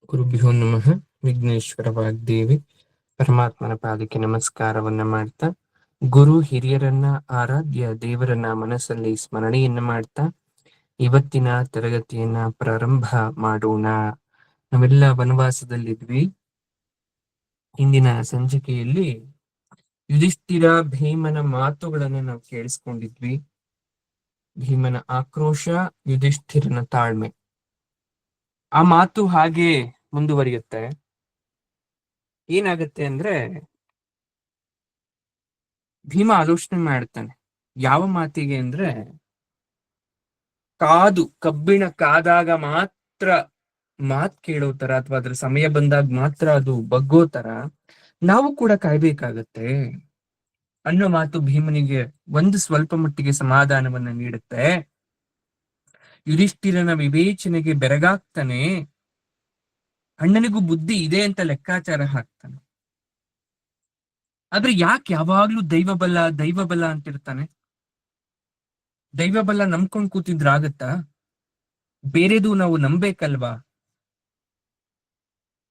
ಗುರುಭ್ಯೋ ನಮಃ. ವಿಘ್ನೇಶ್ವರ ವಾಗ್ದೇವಿ ಪರಮಾತ್ಮನ ಪಾದಕ್ಕೆ ನಮಸ್ಕಾರವನ್ನ ಮಾಡ್ತಾ, ಗುರು ಹಿರಿಯರನ್ನ ಆರಾಧ್ಯ ದೇವರನ್ನ ಮನಸ್ಸಲ್ಲಿ ಸ್ಮರಣೆಯನ್ನ ಮಾಡ್ತಾ ಇವತ್ತಿನ ತರಗತಿಯನ್ನ ಪ್ರಾರಂಭ ಮಾಡೋಣ. ನಾವೆಲ್ಲ ವನವಾಸದಲ್ಲಿದ್ವಿ. ಇಂದಿನ ಸಂಚಿಕೆಯಲ್ಲಿ ಯುಧಿಷ್ಠಿರ ಭೀಮನ ಮಾತುಗಳನ್ನ ನಾವು ಕೇಳಿಸ್ಕೊಂಡಿದ್ವಿ. ಭೀಮನ ಆಕ್ರೋಶ, ಯುಧಿಷ್ಠಿರನ ತಾಳ್ಮೆ. ಆ ಮಾತು ಹಾಗೆ ಮುಂದುವರಿಯುತ್ತೆ. ಏನಾಗತ್ತೆ ಅಂದ್ರೆ, ಭೀಮ ಆಲೋಚನೆ ಮಾಡ್ತಾನೆ. ಯಾವ ಮಾತಿಗೆ ಅಂದ್ರೆ, ಕಬ್ಬಿಣ ಕಾದಾಗ ಮಾತ್ರ ಮಾತ್ ಕೇಳೋ ತರ, ಅಥವಾ ಅದ್ರ ಸಮಯ ಬಂದಾಗ ಮಾತ್ರ ಅದು ಬಗ್ಗೋ ತರ ನಾವು ಕೂಡ ಕಾಯ್ಬೇಕಾಗತ್ತೆ ಅನ್ನೋ ಮಾತು ಭೀಮನಿಗೆ ಒಂದು ಸ್ವಲ್ಪ ಮಟ್ಟಿಗೆ ಸಮಾಧಾನವನ್ನ ನೀಡುತ್ತೆ. ಯುಧಿಷ್ಠಿರನ ವಿವೇಚನೆಗೆ ಬೆರಗಾಗ್ತಾನೆ. ಅಣ್ಣನಿಗೂ ಬುದ್ಧಿ ಇದೆ ಅಂತ ಲೆಕ್ಕಾಚಾರ ಹಾಕ್ತಾನೆ. ಆದ್ರೆ ಯಾಕೆ ಯಾವಾಗ್ಲೂ ದೈವಬಲ ದೈವಬಲ ಅಂತಿರ್ತಾನೆ? ದೈವಬಲ ನಂಬ್ಕೊಂಡ್ ಕೂತಿದ್ರ ಆಗತ್ತಾ? ಬೇರೆದು ನಾವು ನಂಬೇಕಲ್ವಾ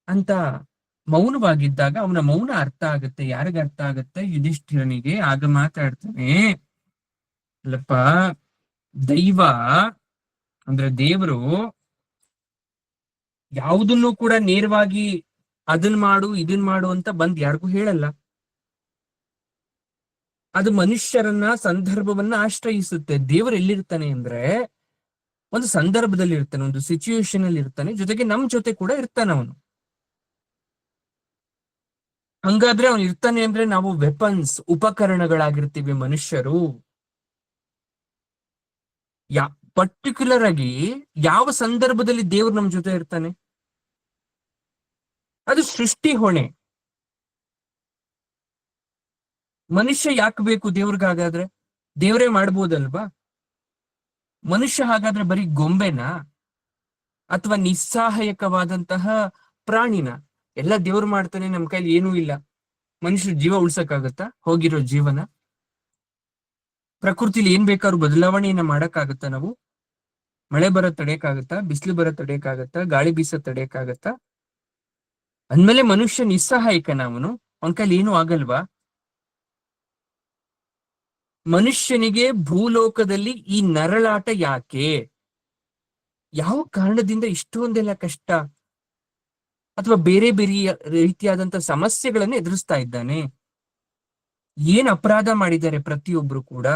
ಅಂತ ಮೌನವಾಗಿದ್ದಾಗ ಅವನ ಮೌನ ಅರ್ಥ ಆಗುತ್ತೆ. ಯಾರಿಗ ಅರ್ಥ ಆಗುತ್ತೆ? ಯುಧಿಷ್ಠಿರನಿಗೆ. ಆಗ ಮಾತಾಡ್ತಾನೆ, ಅಲ್ಲಪ್ಪ, ದೈವ ಅಂದ್ರೆ ದೇವರು ಯಾವುದನ್ನು ಕೂಡ ನೇರವಾಗಿ ಅದನ್ ಮಾಡು ಇದನ್ ಮಾಡು ಅಂತ ಬಂದ್ ಯಾರಿಗೂ ಹೇಳಲ್ಲ. ಅದು ಮನುಷ್ಯರನ್ನ, ಸಂದರ್ಭವನ್ನ ಆಶ್ರಯಿಸುತ್ತೆ. ದೇವರು ಎಲ್ಲಿರ್ತಾನೆ ಅಂದ್ರೆ, ಒಂದು ಸಂದರ್ಭದಲ್ಲಿ ಇರ್ತಾನೆ, ಒಂದು ಸಿಚುಯೇಷನ್ ಅಲ್ಲಿ ಇರ್ತಾನೆ, ಜೊತೆಗೆ ನಮ್ ಜೊತೆ ಕೂಡ ಇರ್ತಾನೆ ಅವನು. ಹಂಗಾದ್ರೆ ಅವನು ಇರ್ತಾನೆ ಅಂದ್ರೆ ನಾವು ವೆಪನ್ಸ್, ಉಪಕರಣಗಳಾಗಿರ್ತೀವಿ ಮನುಷ್ಯರು. ಯಾ ಪರ್ಟಿಕ್ಯುಲರ್ ಆಗಿ ಯಾವ ಸಂದರ್ಭದಲ್ಲಿ ದೇವ್ರು ನಮ್ ಜೊತೆ ಇರ್ತಾನೆ? ಅದು ಸೃಷ್ಟಿ ಹೊಣೆ. ಮನುಷ್ಯ ಯಾಕೆ ಬೇಕು ದೇವ್ರಿಗಾಗಾದ್ರೆ? ದೇವ್ರೇ ಮಾಡ್ಬೋದಲ್ವಾ? ಮನುಷ್ಯ ಹಾಗಾದ್ರೆ ಬರೀ ಗೊಂಬೆನಾ ಅಥವಾ ನಿಸ್ಸಹಾಯಕವಾದಂತಹ ಪ್ರಾಣಿನ? ಎಲ್ಲ ದೇವ್ರು ಮಾಡ್ತಾನೆ, ನಮ್ ಕೈಲಿ ಏನೂ ಇಲ್ಲ. ಮನುಷ್ಯರ ಜೀವ ಉಳ್ಸಕ್ಕಾಗತ್ತಾ? ಹೋಗಿರೋ ಜೀವನ. ಪ್ರಕೃತಿಲಿ ಏನ್ ಬೇಕಾದ್ರೂ ಬದಲಾವಣೆಯನ್ನ ಮಾಡಕ್ಕಾಗತ್ತ ನಾವು? ಮಳೆ ಬರೋದ್ ತಡೆಯಕ್ಕಾಗತ್ತಾ? ಬಿಸಿಲು ಬರೋದ್ ತಡೆಯಕ್ಕಾಗತ್ತಾ? ಗಾಳಿ ಬೀಸೋದ್ ತಡೆಯಕ್ಕಾಗತ್ತಾ? ಅಂದ್ಮೇಲೆ ಮನುಷ್ಯ ನಿಸ್ಸಹಾಯಕನ? ಅವನ ಕೈಲಿ ಏನೂ ಆಗಲ್ವಾ? ಮನುಷ್ಯನಿಗೆ ಭೂಲೋಕದಲ್ಲಿ ಈ ನರಳಾಟ ಯಾಕೆ? ಯಾವ ಕಾರಣದಿಂದ ಇಷ್ಟೊಂದೆಲ್ಲ ಕಷ್ಟ ಅಥವಾ ಬೇರೆ ಬೇರೆ ರೀತಿಯಾದಂತ ಸಮಸ್ಯೆಗಳನ್ನು ಎದುರಿಸ್ತಾ ಇದ್ದಾನೆ? ಏನ್ ಅಪರಾಧ ಮಾಡಿದ್ದಾರೆ ಪ್ರತಿಯೊಬ್ರು ಕೂಡ?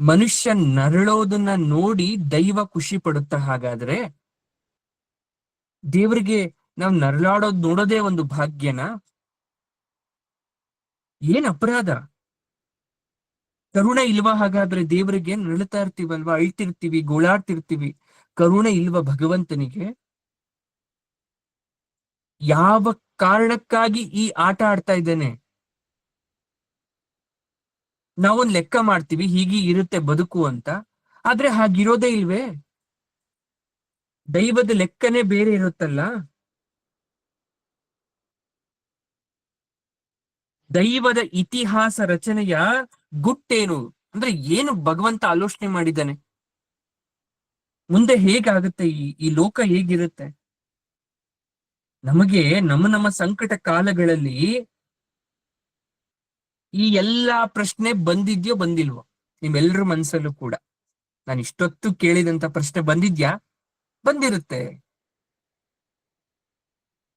ಮನುಷ್ಯ ನರಳೋದನ್ನ ನೋಡಿ ದೈವ ಖುಷಿ ಪಡುತ್ತಾ? ಹಾಗಾದ್ರೆ ದೇವರಿಗೆ ನಾವು ನರಳಾಡೋದ್ ನೋಡೋದೇ ಒಂದು ಭಾಗ್ಯನಾ? ಏನ್ ಅಪರಾಧ? ಕರುಣೆ ಇಲ್ವಾ ಹಾಗಾದ್ರೆ ದೇವರಿಗೆ? ನರಳ್ತಾ ಇರ್ತೀವಲ್ವಾ, ಅಳ್ತಿರ್ತೀವಿ, ಗೋಳಾಡ್ತಿರ್ತೀವಿ, ಕರುಣೆ ಇಲ್ವಾ ಭಗವಂತನಿಗೆ? ಯಾವ ಕಾರಣಕ್ಕಾಗಿ ಈ ಆಟ ಆಡ್ತಾ ಇದ್ದೇನೆ? ನಾವೊಂದ್ ಲೆಕ್ಕ ಮಾಡ್ತೀವಿ, ಹೀಗೆ ಇರುತ್ತೆ ಬದುಕು ಅಂತ. ಆದ್ರೆ ಹಾಗಿರೋದೇ ಇಲ್ವೇ? ದೈವದ ಲೆಕ್ಕನೇ ಬೇರೆ ಇರುತ್ತಲ್ಲ. ದೈವದ ಇತಿಹಾಸ ರಚನೆಯ ಗುಟ್ಟೇನು ಅಂದ್ರೆ, ಏನು ಭಗವಂತ ಆಲೋಚನೆ ಮಾಡಿದ್ದಾನೆ? ಮುಂದೆ ಹೇಗಾಗುತ್ತೆ ಈ ಲೋಕ ಹೇಗಿರುತ್ತೆ? ನಮಗೆ ನಮ್ಮ ಸಂಕಟ ಕಾಲಗಳಲ್ಲಿ ಈ ಎಲ್ಲಾ ಪ್ರಶ್ನೆ ಬಂದಿದ್ಯೋ ಬಂದಿಲ್ವೋ ನಿಮ್ಮೆಲ್ರ ಮನ್ಸಲ್ಲೂ ಕೂಡ? ನಾನು ಇಷ್ಟೊತ್ತು ಕೇಳಿದಂತ ಪ್ರಶ್ನೆ ಬಂದಿದ್ಯಾ? ಬಂದಿರುತ್ತೆ.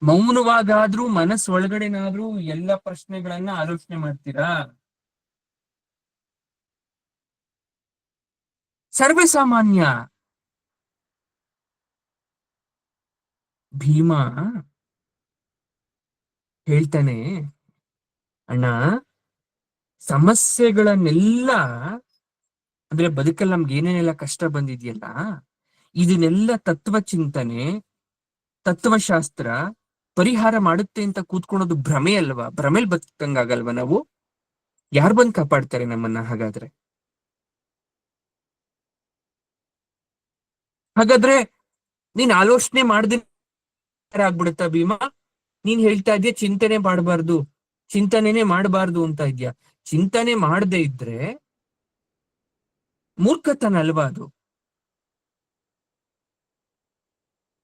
ಮೌನವಾಗಾದ್ರೂ ಮನಸ್ಸೊಳಗಡೆನಾದ್ರೂ ಎಲ್ಲ ಪ್ರಶ್ನೆಗಳನ್ನ ಆಲೋಚನೆ ಮಾಡ್ತೀರಾ? ಸರ್ವೇ ಸಾಮಾನ್ಯ. ಭೀಮ ಹೇಳ್ತಾನೆ, ಅಣ್ಣ, ಸಮಸ್ಯೆಗಳನ್ನೆಲ್ಲ ಅಂದ್ರೆ ಬದುಕಲ್ಲಿ ನಮ್ಗೆ ಏನೇನೆಲ್ಲ ಕಷ್ಟ ಬಂದಿದ್ಯಲ್ಲ, ಇದನ್ನೆಲ್ಲ ತತ್ವಚಿಂತನೆ, ತತ್ವಶಾಸ್ತ್ರ ಪರಿಹಾರ ಮಾಡುತ್ತೆ ಅಂತ ಕೂತ್ಕೊಳ್ಳೋದು ಭ್ರಮೆ ಅಲ್ವಾ? ಭ್ರಮೇಲ್ ಬದುಕಂಗಾಗಲ್ವಾ ನಾವು? ಯಾರು ಬಂದ್ ಕಾಪಾಡ್ತಾರೆ ನಮ್ಮನ್ನ ಹಾಗಾದ್ರೆ? ಹಾಗಾದ್ರೆ ನೀನ್ ಆಲೋಚನೆ ಮಾಡ್ದೆ ಆಗ್ಬಿಡುತ್ತಾ ಭೀಮಾ? ನೀನ್ ಹೇಳ್ತಾ ಇದ್ಯಾ ಚಿಂತನೆ ಮಾಡಬಾರ್ದು, ಚಿಂತನೆನೆ ಮಾಡಬಾರ್ದು ಅಂತ ಇದ್ಯಾ? ಚಿಂತನೆ ಮಾಡದೇ ಇದ್ರೆ ಮೂರ್ಖತನ ಅಲ್ವಾ ಅದು?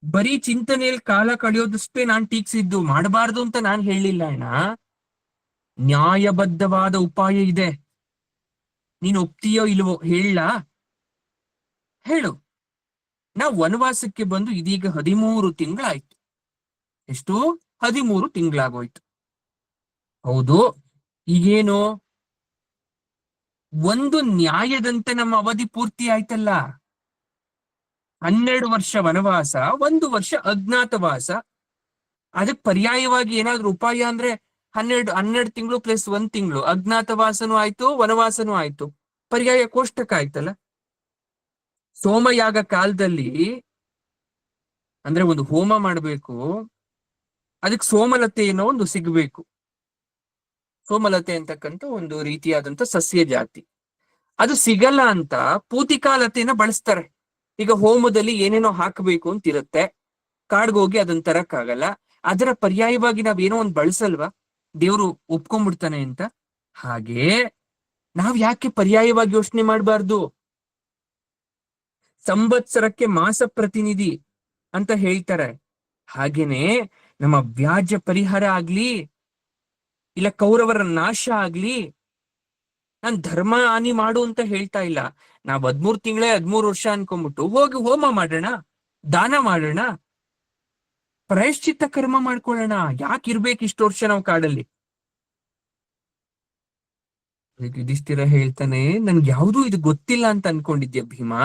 ಬರೀ ಚಿಂತನೆಯಲ್ಲಿ ಕಾಲ ಕಳೆಯೋದಷ್ಟೇ ನಾನ್ ಟೀಕ್ಸಿದ್ದು, ಮಾಡಬಾರ್ದು ಅಂತ ನಾನ್ ಹೇಳಿಲ್ಲ ಅಣ್ಣ. ನ್ಯಾಯಬದ್ಧವಾದ ಉಪಾಯ ಇದೆ. ನೀನ್ ಒಪ್ತೀಯೋ ಇಲ್ವೋ ಹೇಳ. ಹೇಳು. ನಾವು ವನವಾಸಕ್ಕೆ ಬಂದು ಇದೀಗ 13 ತಿಂಗಳಾಯ್ತು. ಎಷ್ಟು? 13 ತಿಂಗಳಾಗೋಯ್ತು. ಹೌದು. ಈಗೇನು? ಒಂದು ನ್ಯಾಯದಂತೆ ನಮ್ಮ ಅವಧಿ ಪೂರ್ತಿ ಆಯ್ತಲ್ಲ. 12 ವರ್ಷ ವನವಾಸ, 1 ವರ್ಷ ಅಜ್ಞಾತವಾಸ. ಅದಕ್ಕೆ ಪರ್ಯಾಯವಾಗಿ ಏನಾದ್ರೂ ಉಪಾಯ ಅಂದ್ರೆ 12 ತಿಂಗಳು ಪ್ಲಸ್ 1 ತಿಂಗಳು ಅಜ್ಞಾತವಾಸನೂ ಆಯ್ತು, ವನವಾಸನೂ ಆಯ್ತು. ಪರ್ಯಾಯ ಕೋಷ್ಟಕ ಆಯ್ತಲ್ಲ. ಸೋಮಯಾಗ ಕಾಲದಲ್ಲಿ ಅಂದ್ರೆ ಒಂದು ಹೋಮ ಮಾಡಬೇಕು, ಅದಕ್ಕೆ ಸೋಮಲತೆ ಏನೋ ಒಂದು ಸಿಗಬೇಕು. ಸೋಮಲತೆ ಅಂತಕ್ಕಂಥ ಒಂದು ರೀತಿಯಾದಂತ ಸಸ್ಯ ಜಾತಿ, ಅದು ಸಿಗಲ್ಲ ಅಂತ ಪೂತಿಕಾಲತೆನ ಬಳಸ್ತಾರೆ. ಈಗ ಹೋಮದಲ್ಲಿ ಏನೇನೋ ಹಾಕಬೇಕು ಅಂತಿರುತ್ತೆ, ಕಾಡ್ಗೋಗಿ ಅದನ್ನ ತರಕ್ಕಾಗಲ್ಲ. ಅದರ ಪರ್ಯಾಯವಾಗಿ ನಾವೇನೋ ಒಂದು ಬಳಸಲ್ವಾ, ದೇವ್ರು ಒಪ್ಕೊಂಡ್ಬಿಡ್ತಾನೆ ಅಂತ. ಹಾಗೆ ನಾವ್ ಯಾಕೆ ಪರ್ಯಾಯವಾಗಿ ಯೋಚನೆ ಮಾಡಬಾರ್ದು? ಸಂವತ್ಸರಕ್ಕೆ ಮಾಸ ಪ್ರತಿನಿಧಿ ಅಂತ ಹೇಳ್ತಾರೆ. ಹಾಗೇನೆ ನಮ್ಮ ವ್ಯಾಜ್ಯ ಪರಿಹಾರ ಆಗ್ಲಿ, ಇಲ್ಲ ಕೌರವರ ನಾಶ ಆಗ್ಲಿ, ನಾನ್ ಧರ್ಮ ಹಾನಿ ಮಾಡು ಅಂತ ಹೇಳ್ತಾ ಇಲ್ಲ. ನಾವ್ 13 ತಿಂಗಳೇ 13 ವರ್ಷ ಅನ್ಕೊಂಡ್ಬಿಟ್ಟು ಹೋಗಿ ಹೋಮ ಮಾಡೋಣ, ದಾನ ಮಾಡೋಣ, ಪ್ರಾಯಶ್ಚಿತ್ತ ಕರ್ಮ ಮಾಡ್ಕೊಳ್ಳೋಣ. ಯಾಕೆ ಇರ್ಬೇಕು ಇಷ್ಟು ವರ್ಷ ನಾವು ಕಾಡಲ್ಲಿ? ಅದಕ್ಕೆ ಯುಧಿಷ್ಠಿರ ಹೇಳ್ತಾನೆ, ನನ್ಗೆ ಯಾವ್ದೂ ಇದು ಗೊತ್ತಿಲ್ಲ ಅಂತ ಅನ್ಕೊಂಡಿದ್ಯಾ ಭೀಮಾ?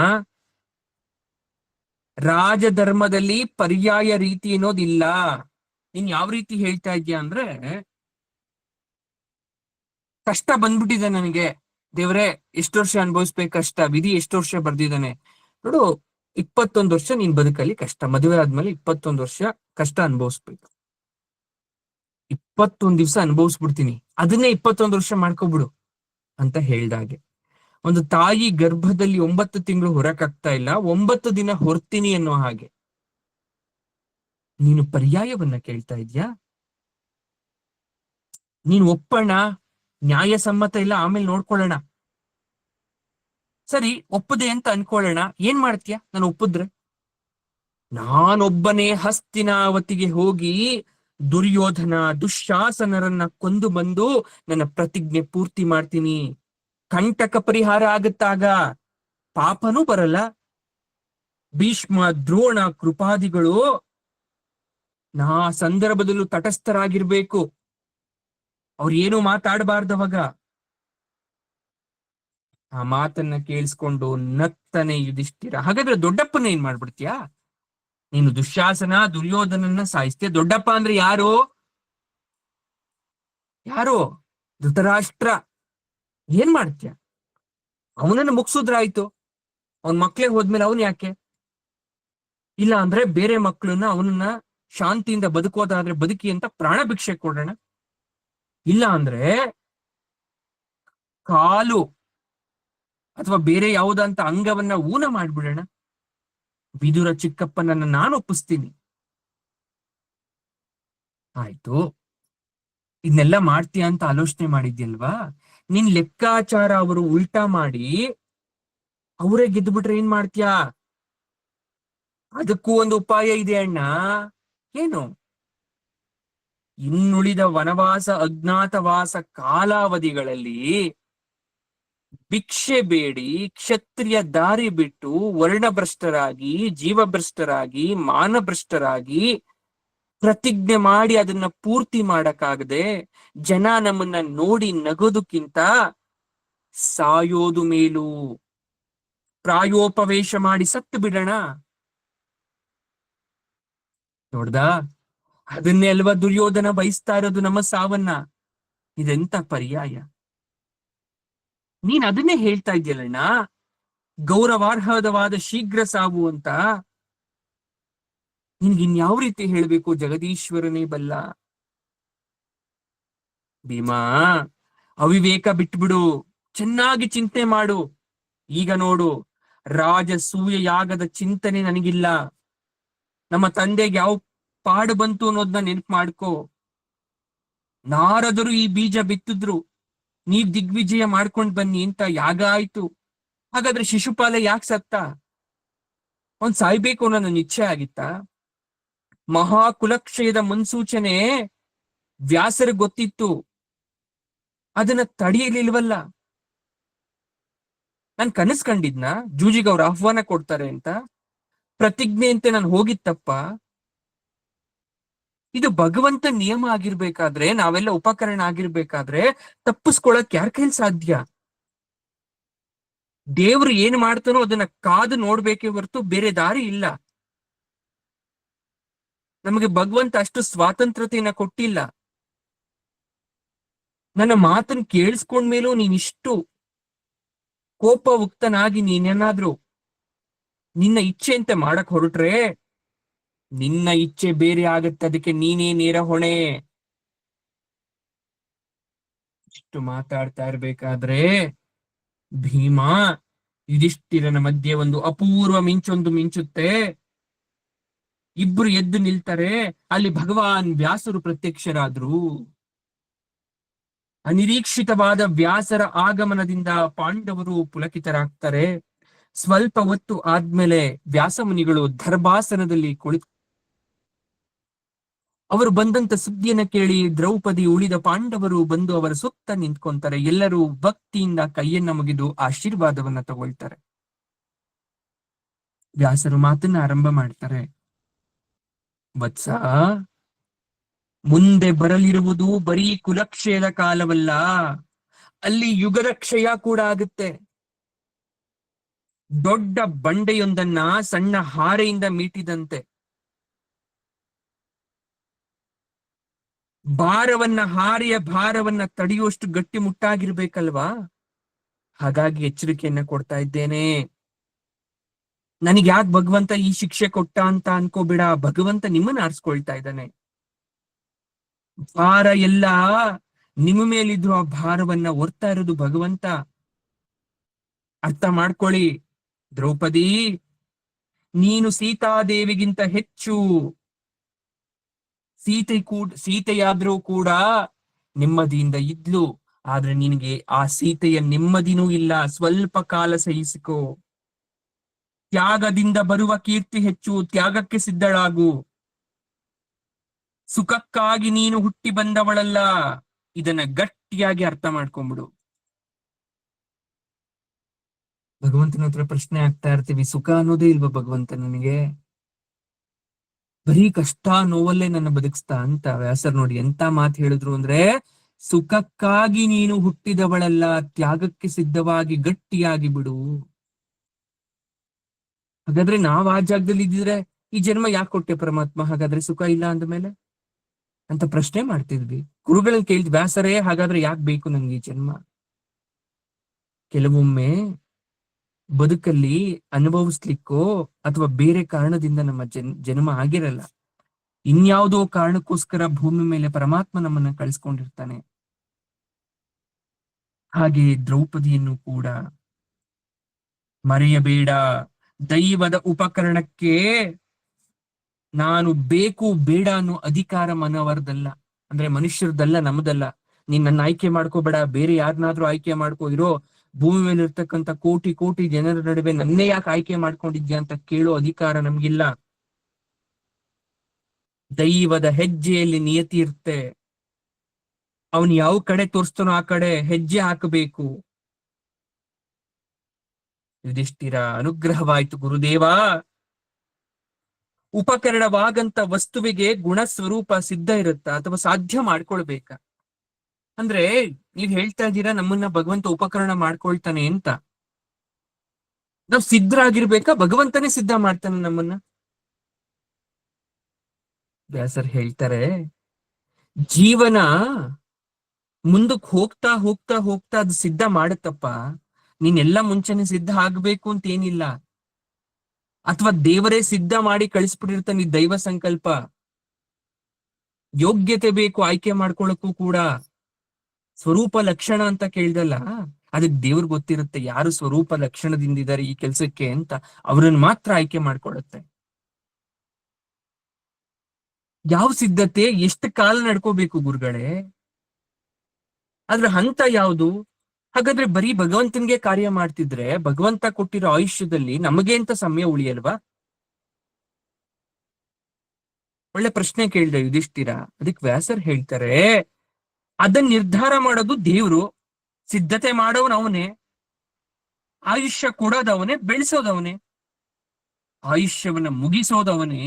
ರಾಜಧರ್ಮದಲ್ಲಿ ಪರ್ಯಾಯ ರೀತಿ ಅನ್ನೋದಿಲ್ಲ. ನೀನ್ ಯಾವ ರೀತಿ ಹೇಳ್ತಾ ಇದ್ಯಾ ಅಂದ್ರೆ, ಕಷ್ಟ ಬಂದ್ಬಿಟ್ಟಿದೆ ನನಗೆ, ದೇವ್ರೆ ಎಷ್ಟು ವರ್ಷ ಅನುಭವಿಸ್ಬೇಕು ಕಷ್ಟ, ವಿಧಿ ಎಷ್ಟು ವರ್ಷ ಬರ್ದಿದ್ದಾನೆ ನೋಡು. 21 ವರ್ಷ ನೀನ್ ಬದುಕಲ್ಲಿ ಕಷ್ಟ, ಮದುವೆ ಆದ್ಮೇಲೆ 21 ವರ್ಷ ಕಷ್ಟ ಅನುಭವಿಸ್ಬೇಕು. 21 ದಿವಸ ಅನುಭವಿಸ್ಬಿಡ್ತೀನಿ, ಅದನ್ನೇ 21 ವರ್ಷ ಮಾಡ್ಕೊಬಿಡು ಅಂತ ಹೇಳ್ದಾಗೆ. ಒಂದು ತಾಯಿ ಗರ್ಭದಲ್ಲಿ 9 ತಿಂಗಳು ಹೊರಕಾಗ್ತಾ ಇಲ್ಲ, 9 ದಿನ ಹೊರ್ತೀನಿ ಅನ್ನೋ ಹಾಗೆ ನೀನು ಪರ್ಯಾಯವನ್ನ ಕೇಳ್ತಾ ಇದ್ಯಾ? ನೀನು ಒಪ್ಪಣ, ನ್ಯಾಯಸಮ್ಮತ ಇಲ್ಲ, ಆಮೇಲೆ ನೋಡ್ಕೊಳ್ಳೋಣ. ಸರಿ ಒಪ್ಪದೆ ಅಂತ ಅನ್ಕೊಳ್ಳೋಣ, ಏನ್ ಮಾಡ್ತೀಯ ನಾನು ಒಪ್ಪಿದ್ರೆ? ನಾನೊಬ್ಬನೇ ಹಸ್ತಿನಾವತಿಗೆ ಹೋಗಿ ದುರ್ಯೋಧನ ದುಶ್ಯಾಸನರನ್ನ ಕೊಂದು ಬಂದು ನನ್ನ ಪ್ರತಿಜ್ಞೆ ಪೂರ್ತಿ ಮಾಡ್ತೀನಿ. ಕಂಟಕ ಪರಿಹಾರ ಆಗುತ್ತಾಗ, ಪಾಪನೂ ಬರಲ್ಲ. ಭೀಷ್ಮ ದ್ರೋಣ ಕೃಪಾದಿಗಳು ನಾ ಸಂದರ್ಭದಲ್ಲೂ ತಟಸ್ಥರಾಗಿರ್ಬೇಕು, ಅವ್ರು ಏನು ಮಾತಾಡಬಾರ್ದವಾಗ. ಆ ಮಾತನ್ನ ಕೇಳಿಸ್ಕೊಂಡು ನತ್ತನೆ ಯುಧಿಷ್ಠಿರ. ಹಾಗಾದ್ರೆ ದೊಡ್ಡಪ್ಪನ ಏನ್ ಮಾಡ್ಬಿಡ್ತೀಯಾ? ನೀನು ದುಶ್ಯಾಸನ ದುರ್ಯೋಧನನ್ನ ಸಾಯಿಸ್ತೀಯ. ದೊಡ್ಡಪ್ಪ ಅಂದ್ರೆ ಯಾರು? ಯಾರು? ಧೃತರಾಷ್ಟ್ರ. ಏನ್ ಮಾಡ್ತೀಯ? ಅವನನ್ನು ಮುಗಿಸುದ್ರಾಯ್ತು, ಅವನ್ ಮಕ್ಳಿಗೆ ಹೋದ್ಮೇಲೆ ಅವನ್ ಯಾಕೆ? ಇಲ್ಲ ಅಂದ್ರೆ ಬೇರೆ ಮಕ್ಕಳನ್ನ ಅವನನ್ನ ಶಾಂತಿಯಿಂದ ಬದುಕೋದಾದ್ರೆ ಬದುಕಿ ಅಂತ ಪ್ರಾಣ ಭಿಕ್ಷೆ ಕೊಡೋಣ. ಇಲ್ಲ ಅಂದ್ರೆ ಕಾಲು ಅಥವಾ ಬೇರೆ ಯಾವುದಂತ ಅಂಗವನ್ನ ಊನ ಮಾಡ್ಬಿಡೋಣ. ವಿದುರ ಚಿಕ್ಕಪ್ಪನನ್ನ ನಾನು ಒಪ್ಪಿಸ್ತೀನಿ. ಆಯ್ತು, ಇದನ್ನೆಲ್ಲ ಮಾಡ್ತೀಯ ಅಂತ ಆಲೋಚನೆ ಮಾಡಿದ್ಯಲ್ವಾ? ನಿನ್ ಲೆಕ್ಕಾಚಾರ ಅವರು ಉಲ್ಟಾ ಮಾಡಿ ಅವರೇ ಗೆದ್ದುಬಿಟ್ರೆ ಏನ್ ಮಾಡ್ತೀಯಾ? ಅದಕ್ಕೂ ಒಂದು ಉಪಾಯ ಇದೆ ಅಣ್ಣ. ಏನು? ಇನ್ನುಳಿದ ವನವಾಸ ಅಜ್ಞಾತವಾಸ ಕಾಲಾವಧಿಗಳಲ್ಲಿ ಭಿಕ್ಷೆ ಬೇಡಿ ಕ್ಷತ್ರಿಯ ದಾರಿ ಬಿಟ್ಟು ವರ್ಣಭ್ರಷ್ಟರಾಗಿ, ಜೀವಭ್ರಷ್ಟರಾಗಿ, ಮಾನಭ್ರಷ್ಟರಾಗಿ ಪ್ರತಿಜ್ಞೆ ಮಾಡಿ ಅದನ್ನ ಪೂರ್ತಿ ಮಾಡಕ್ಕಾಗದೆ ಜನ ನಮ್ಮನ್ನ ನೋಡಿ ನಗೋದಕ್ಕಿಂತ ಸಾಯೋದು ಮೇಲು. ಪ್ರಾಯೋಪವೇಶ ಮಾಡಿ ಸತ್ತು ಬಿಡೋಣ. ನೋಡ್ದ, ಅದನ್ನೇ ಅಲ್ವಾ ದುರ್ಯೋಧನ ಬಯಸ್ತಾ ಇರೋದು, ನಮ್ಮ ಸಾವನ್ನ. ಇದೆಂತ ಪರ್ಯಾಯ? ನೀನ್ ಅದನ್ನೇ ಹೇಳ್ತಾ ಇದ್ಯಲ್ಲಣ್ಣ, ಗೌರವಾರ್ಹವಾದ ಶೀಘ್ರ ಸಾವು ಅಂತ. ನಿನ್ಗಿನ್ಯಾವ ರೀತಿ ಹೇಳ್ಬೇಕು, ಜಗದೀಶ್ವರನೇ ಬಲ್ಲ. ಭೀಮಾ, ಅವಿವೇಕ ಬಿಟ್ಬಿಡು, ಚೆನ್ನಾಗಿ ಚಿಂತೆ ಮಾಡು. ಈಗ ನೋಡು, ರಾಜಸೂಯ ಯಾಗದ ಚಿಂತನೆ ನನಗಿಲ್ಲ. ನಮ್ಮ ತಂದೆಗೆ ಯಾವ ಪಾಡು ಬಂತು ಅನ್ನೋದನ್ನ ನೆನ್ಪು ಮಾಡ್ಕೋ. ನಾರದರು ಈ ಬೀಜ ಬಿತ್ತಿದ್ರು, ನೀವ್ ದಿಗ್ವಿಜಯ ಮಾಡ್ಕೊಂಡ್ ಬನ್ನಿ ಅಂತ ಯಾಗ ಆಯ್ತು. ಹಾಗಾದ್ರೆ ಶಿಶುಪಾಲ ಯಾಕೆ ಸತ್ತ? ಅವ್ನ್ ಸಾಯ್ಬೇಕು ಅನ್ನೋ ನನ್ನ ಇಚ್ಛೆ ಆಗಿತ್ತಾ? ಮಹಾಕುಲಕ್ಷಯದ ಮುನ್ಸೂಚನೆ ವ್ಯಾಸರ ಗೊತ್ತಿತ್ತು, ಅದನ್ನ ತಡೆಯಲಿಲ್ವಲ್ಲ. ನಾನ್ ಕನಸ್ ಕಂಡಿದ್ನ ಜೂಜಿಗೆ ಅವ್ರು ಆಹ್ವಾನ ಕೊಡ್ತಾರೆ ಅಂತ, ಪ್ರತಿಜ್ಞೆ ಅಂತ ನಾನು ಹೋಗಿತ್ತಪ್ಪ. ಇದು ಭಗವಂತ ನಿಯಮ ಆಗಿರ್ಬೇಕಾದ್ರೆ, ನಾವೆಲ್ಲ ಉಪಕರಣ ಆಗಿರ್ಬೇಕಾದ್ರೆ ತಪ್ಪಿಸ್ಕೊಳಕ್ ಯಾರ ಕೈಲಿ ಸಾಧ್ಯ? ದೇವ್ರು ಏನ್ ಮಾಡ್ತಾನೋ ಅದನ್ನ ಕಾದು ನೋಡ್ಬೇಕೇ ಹೊರತು ಬೇರೆ ದಾರಿ ಇಲ್ಲ. ನಮಗೆ ಭಗವಂತ ಅಷ್ಟು ಸ್ವಾತಂತ್ರ್ಯತೆಯನ್ನ ಕೊಟ್ಟಿಲ್ಲ. ನನ್ನ ಮಾತನ್ನ ಕೇಳಿಸ್ಕೊಂಡ್ಮೇಲೂ ನೀನಿಷ್ಟು ಕೋಪ ಉಕ್ತನಾಗಿ ನೀನೇನಾದ್ರೂ ನಿನ್ನ ಇಚ್ಛೆಯಂತೆ ಮಾಡಕ್ ಹೊರಟ್ರೆ ನಿನ್ನ ಇಚ್ಛೆ ಬೇರೆ ಆಗತ್ತೆ, ಅದಕ್ಕೆ ನೀನೇ ನೇರ ಹೊಣೆ. ಇಷ್ಟು ಮಾತಾಡ್ತಾ ಇರ್ಬೇಕಾದ್ರೆ ಭೀಮಾ ಯುಧಿಷ್ಠಿರನ ಮಧ್ಯೆ ಒಂದು ಅಪೂರ್ವ ಮಿಂಚೊಂದು ಮಿಂಚುತ್ತೆ. ಇಬ್ರು ಎದ್ದು ನಿಲ್ತಾರೆ. ಅಲ್ಲಿ ಭಗವಾನ್ ವ್ಯಾಸರು ಪ್ರತ್ಯಕ್ಷರಾದ್ರು. ಅನಿರೀಕ್ಷಿತವಾದ ವ್ಯಾಸರ ಆಗಮನದಿಂದ ಪಾಂಡವರು ಪುಲಕಿತರಾಗ್ತಾರೆ. ಸ್ವಲ್ಪ ಹೊತ್ತು ಆದ್ಮೇಲೆ ವ್ಯಾಸ ಮುನಿಗಳು ದರ್ಭಾಸನದಲ್ಲಿ ಕುಳಿತು ಅವರು ಬಂದಂತ ಸುದ್ದಿಯನ್ನ ಕೇಳಿ ದ್ರೌಪದಿ ಉಳಿದ ಪಾಂಡವರು ಬಂದು ಅವರ ಸುತ್ತ ನಿಂತ್ಕೊಂತಾರೆ. ಎಲ್ಲರೂ ಭಕ್ತಿಯಿಂದ ಕೈಯನ್ನ ಮುಗಿದು ಆಶೀರ್ವಾದವನ್ನ ತಗೊಳ್ತಾರೆ. ವ್ಯಾಸರು ಮಾತನ್ನ ಆರಂಭ ಮಾಡ್ತಾರೆ. ವತ್ಸ, ಮುಂದೆ ಬರಲಿರುವುದು ಬರೀ ಕುಲಕ್ಷಯದ ಕಾಲವಲ್ಲ, ಅಲ್ಲಿ ಯುಗದ ಕ್ಷಯ ಕೂಡ ಆಗುತ್ತೆ. ದೊಡ್ಡ ಬಂಡೆಯೊಂದನ್ನ ಸಣ್ಣ ಹಾರೆಯಿಂದ ಮೀಟಿದಂತೆ ಹಾರೆಯ ಭಾರವನ್ನ ತಡೆಯುವಷ್ಟು ಗಟ್ಟಿ ಮುಟ್ಟಾಗಿರ್ಬೇಕಲ್ವಾ? ಹಾಗಾಗಿ ಎಚ್ಚರಿಕೆಯನ್ನ ಕೊಡ್ತಾ ಇದ್ದೇನೆ. ನನಗೆ ಯಾಕೆ ಭಗವಂತ ಈ ಶಿಕ್ಷೆ ಕೊಟ್ಟ ಅಂತ ಅನ್ಕೋಬೇಡ. ಭಗವಂತ ನಿಮ್ಮನ್ನ ಆರಿಸ್ಕೊಳ್ತಾ ಇದ್ದಾನೆ. ಭಾರ ಎಲ್ಲ ನಿಮ್ಮ ಮೇಲಿದ್ರು ಆ ಭಾರವನ್ನ ಹೊರ್ತಾ ಇರೋದು ಭಗವಂತ. ಅರ್ಥ ಮಾಡ್ಕೊಳ್ಳಿ. ದ್ರೌಪದಿ, ನೀನು ಸೀತಾದೇವಿಗಿಂತ ಹೆಚ್ಚು. ಸೀತೆಯಾದ್ರೂ ಕೂಡ ನೆಮ್ಮದಿಯಿಂದ ಇದ್ಲು. ಆದ್ರೆ ನಿನಗೆ ಆ ಸೀತೆಯ ನೆಮ್ಮದಿನೂ ಇಲ್ಲ. ಸ್ವಲ್ಪ ಕಾಲ ಸಹಿಸಿಕೋ. ತ್ಯಾಗದಿಂದ ಬರುವ ಕೀರ್ತಿ ಹೆಚ್ಚು. ತ್ಯಾಗಕ್ಕೆ ಸಿದ್ಧಳಾಗು. ಸುಖಕ್ಕಾಗಿ ನೀನು ಹುಟ್ಟಿ ಬಂದವಳಲ್ಲ. ಇದನ್ನ ಗಟ್ಟಿಯಾಗಿ ಅರ್ಥ ಮಾಡ್ಕೊಂಡ್ಬಿಡು. ಭಗವಂತನ ಹತ್ರ ಪ್ರಶ್ನೆ ಆಗ್ತಾ ಇರ್ತೀವಿ, ಸುಖ ಅನ್ನೋದೇ ಇಲ್ವಾ ಭಗವಂತ ನನಗೆ? ಬರೀ ಕಷ್ಟ ನೋವಲ್ಲೇ ನನ್ನ ಬದುಕಿಸ್ತಾ ಅಂತ. ವ್ಯಾಸರ್ ನೋಡಿ ಎಂತ ಮಾತು ಹೇಳಿದ್ರು ಅಂದ್ರೆ, ಸುಖಕ್ಕಾಗಿ ನೀನು ಹುಟ್ಟಿದವಳಲ್ಲ, ತ್ಯಾಗಕ್ಕೆ ಸಿದ್ಧವಾಗಿ ಗಟ್ಟಿಯಾಗಿ ಬಿಡು. ಹಾಗಾದ್ರೆ ನಾವ್ ಆ ಜಾಗದಲ್ಲಿ ಇದ್ದಿದ್ರೆ ಈ ಜನ್ಮ ಯಾಕೆ ಕೊಟ್ಟೆ ಪರಮಾತ್ಮ? ಹಾಗಾದ್ರೆ ಸುಖ ಇಲ್ಲ ಅಂದ್ಮೇಲೆ ಅಂತ ಪ್ರಶ್ನೆ ಮಾಡ್ತಿದ್ವಿ. ಗುರುಗಳನ್ನ ಕೇಳಿದ್, ವ್ಯಾಸರೇ ಹಾಗಾದ್ರೆ ಯಾಕೆ ಬೇಕು ನನ್ಗೆ ಈ ಜನ್ಮ? ಕೆಲವೊಮ್ಮೆ ಬದುಕಲ್ಲಿ ಅನುಭವಿಸ್ಲಿಕ್ಕೋ ಅಥವಾ ಬೇರೆ ಕಾರಣದಿಂದ ನಮ್ಮ ಜನ್ಮ ಆಗಿರಲ್ಲ. ಇನ್ಯಾವುದೋ ಕಾರಣಕ್ಕೋಸ್ಕರ ಭೂಮಿ ಮೇಲೆ ಪರಮಾತ್ಮ ನಮ್ಮನ್ನ ಕಳಿಸ್ಕೊಂಡಿರ್ತಾನೆ. ಹಾಗೆ ದ್ರೌಪದಿಯನ್ನು ಕೂಡ ಮರೆಯಬೇಡ. ದೈವದ ಉಪಕರಣಕ್ಕೆ ನಾನು ಬೇಕು ಬೇಡ ಅನ್ನೋ ಅಧಿಕಾರ ಮನವರದಲ್ಲ, ಅಂದ್ರೆ ಮನುಷ್ಯರದಲ್ಲ, ನಮ್ಮದಲ್ಲ. ನೀನ್ ನನ್ನ ಆಯ್ಕೆ ಮಾಡ್ಕೋಬೇಡ, ಬೇರೆ ಯಾರನ್ನಾದ್ರೂ ಆಯ್ಕೆ ಮಾಡ್ಕೋ. ಇರೋ ಭೂಮಿ ಮೇಲೆ ಇರ್ತಕ್ಕಂಥ ಕೋಟಿ ಕೋಟಿ ಜನರ ನಡುವೆ ನನ್ನೇ ಯಾಕೆ ಆಯ್ಕೆ ಮಾಡ್ಕೊಂಡಿದ್ಯಾ ಅಂತ ಕೇಳೋ ಅಧಿಕಾರ ನಮ್ಗಿಲ್ಲ. ದೈವದ ಹೆಜ್ಜೆಯಲ್ಲಿ ನಿಯತಿ ಇರುತ್ತೆ. ಅವನು ಯಾವ ಕಡೆ ತೋರಿಸ್ತಾನೋ ಆ ಕಡೆ ಹೆಜ್ಜೆ ಹಾಕಬೇಕು. ಯುಧಿಷ್ಠಿರ, ಅನುಗ್ರಹವಾಯ್ತು ಗುರುದೇವ. ಉಪಕರಣವಾಗಂತ ವಸ್ತುವಿಗೆ ಗುಣ ಸ್ವರೂಪ ಸಿದ್ಧ ಇರುತ್ತಾ ಅಥವಾ ಸಾಧ್ಯ ಮಾಡ್ಕೊಳ್ಬೇಕ? ಅಂದ್ರೆ ನೀವ್ ಹೇಳ್ತಾ ಇದ್ದೀರಾ ನಮ್ಮನ್ನ ಭಗವಂತ ಉಪಕರಣ ಮಾಡ್ಕೊಳ್ತಾನೆ ಅಂತ. ನಾವ್ ಸಿದ್ಧರಾಗಿರ್ಬೇಕಾ? ಭಗವಂತನೇ ಸಿದ್ಧ ಮಾಡ್ತಾನೆ ನಮ್ಮನ್ನ. ವ್ಯಾಸರ್ ಹೇಳ್ತಾರೆ, ಜೀವನ ಮುಂದಕ್ಕೆ ಹೋಗ್ತಾ ಹೋಗ್ತಾ ಹೋಗ್ತಾ ಅದು ಸಿದ್ಧ ಮಾಡುತ್ತಪ್ಪ. ನೀನೆಲ್ಲ ಮುಂಚೆನೆ ಸಿದ್ಧ ಆಗ್ಬೇಕು ಅಂತ ಏನಿಲ್ಲ. ಅಥವಾ ದೇವರೇ ಸಿದ್ಧ ಮಾಡಿ ಕಳಿಸ್ಬಿಟ್ಟಿರ್ತಾನೆ. ಈ ದೈವ ಸಂಕಲ್ಪ. ಯೋಗ್ಯತೆ ಬೇಕು ಆಯ್ಕೆ ಮಾಡ್ಕೊಳಕ್ಕೂ ಕೂಡ. ಸ್ವರೂಪ ಲಕ್ಷಣ ಅಂತ ಕೇಳ್ದಲ್ಲ, ಅದಕ್ಕೆ ದೇವ್ರಿಗೆ ಗೊತ್ತಿರುತ್ತೆ ಯಾರು ಸ್ವರೂಪ ಲಕ್ಷಣದಿಂದಿದ್ದಾರೆ ಈ ಕೆಲ್ಸಕ್ಕೆ ಅಂತ. ಅವ್ರನ್ನ ಮಾತ್ರ ಆಯ್ಕೆ ಮಾಡ್ಕೊಳುತ್ತೆ. ಯಾವ ಸಿದ್ಧತೆ ಎಷ್ಟು ಕಾಲ ನಡ್ಕೋಬೇಕು ಗುರುಗಳೇ? ಅದ್ರ ಹಂತ ಯಾವುದು? ಹಾಗಾದ್ರೆ ಬರೀ ಭಗವಂತನ್ಗೆ ಕಾರ್ಯ ಮಾಡ್ತಿದ್ರೆ ಭಗವಂತ ಕೊಟ್ಟಿರೋ ಆಯುಷ್ಯದಲ್ಲಿ ನಮಗೆ ಅಂತ ಸಮಯ ಉಳಿಯಲ್ವಾ? ಒಳ್ಳೆ ಪ್ರಶ್ನೆ ಕೇಳಿದ ಯುಧಿಷ್ಠಿರ. ಅದಕ್ಕೆ ವ್ಯಾಸರ್ ಹೇಳ್ತಾರೆ, ಅದನ್ನ ನಿರ್ಧಾರ ಮಾಡೋದು ದೇವ್ರು, ಸಿದ್ಧತೆ ಮಾಡೋನ್ ಅವನೇ, ಆಯುಷ್ಯ ಕೊಡೋದವನೇ, ಬೆಳೆಸೋದವನೇ, ಆಯುಷ್ಯವನ್ನ ಮುಗಿಸೋದವನೇ.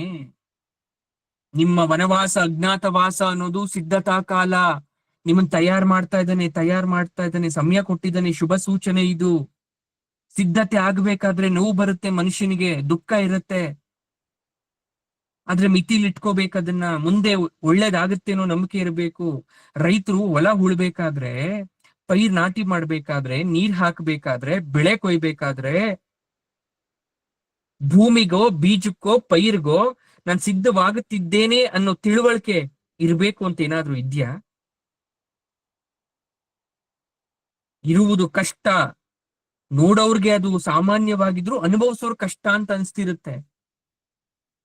ನಿಮ್ಮ ವನವಾಸ ಅಜ್ಞಾತವಾಸ ಅನ್ನೋದು ಸಿದ್ಧತಾ ಕಾಲ. ನಿಮ್ಮನ್ ತಯಾರ್ ಮಾಡ್ತಾ ಇದ್ದಾನೆ, ಸಮಯ ಕೊಟ್ಟಿದ್ದಾನೆ, ಶುಭ ಸೂಚನೆ ಇದು. ಸಿದ್ಧತೆ ಆಗ್ಬೇಕಾದ್ರೆ ನೋವು ಬರುತ್ತೆ, ಮನುಷ್ಯನಿಗೆ ದುಃಖ ಇರುತ್ತೆ, ಆದ್ರೆ ಮಿತಿಲಿ ಇಟ್ಕೋಬೇಕು ಅದನ್ನ. ಮುಂದೆ ಒಳ್ಳೇದಾಗುತ್ತೆ ಅನ್ನೋ ನಂಬಿಕೆ ಇರಬೇಕು. ರೈತರು ಹೊಲ ಉಳ್ಬೇಕಾದ್ರೆ, ಪೈರ್ ನಾಟಿ ಮಾಡ್ಬೇಕಾದ್ರೆ, ನೀರ್ ಹಾಕ್ಬೇಕಾದ್ರೆ, ಬೆಳೆ ಕೊಯ್ಬೇಕಾದ್ರೆ, ಭೂಮಿಗೋ ಬೀಜಕ್ಕೋ ಪೈರ್ಗೋ ನಾನು ಸಿದ್ಧವಾಗುತ್ತಿದ್ದೇನೆ ಅನ್ನೋ ತಿಳುವಳಿಕೆ ಇರ್ಬೇಕು ಅಂತ ಏನಾದ್ರೂ ಇದ್ಯಾ? ಇರುವುದು ಕಷ್ಟ. ನೋಡೋರ್ಗೆ ಅದು ಸಾಮಾನ್ಯವಾಗಿದ್ರು ಅನುಭವಿಸೋರ್ ಕಷ್ಟ ಅಂತ ಅನ್ಸ್ತಿರುತ್ತೆ.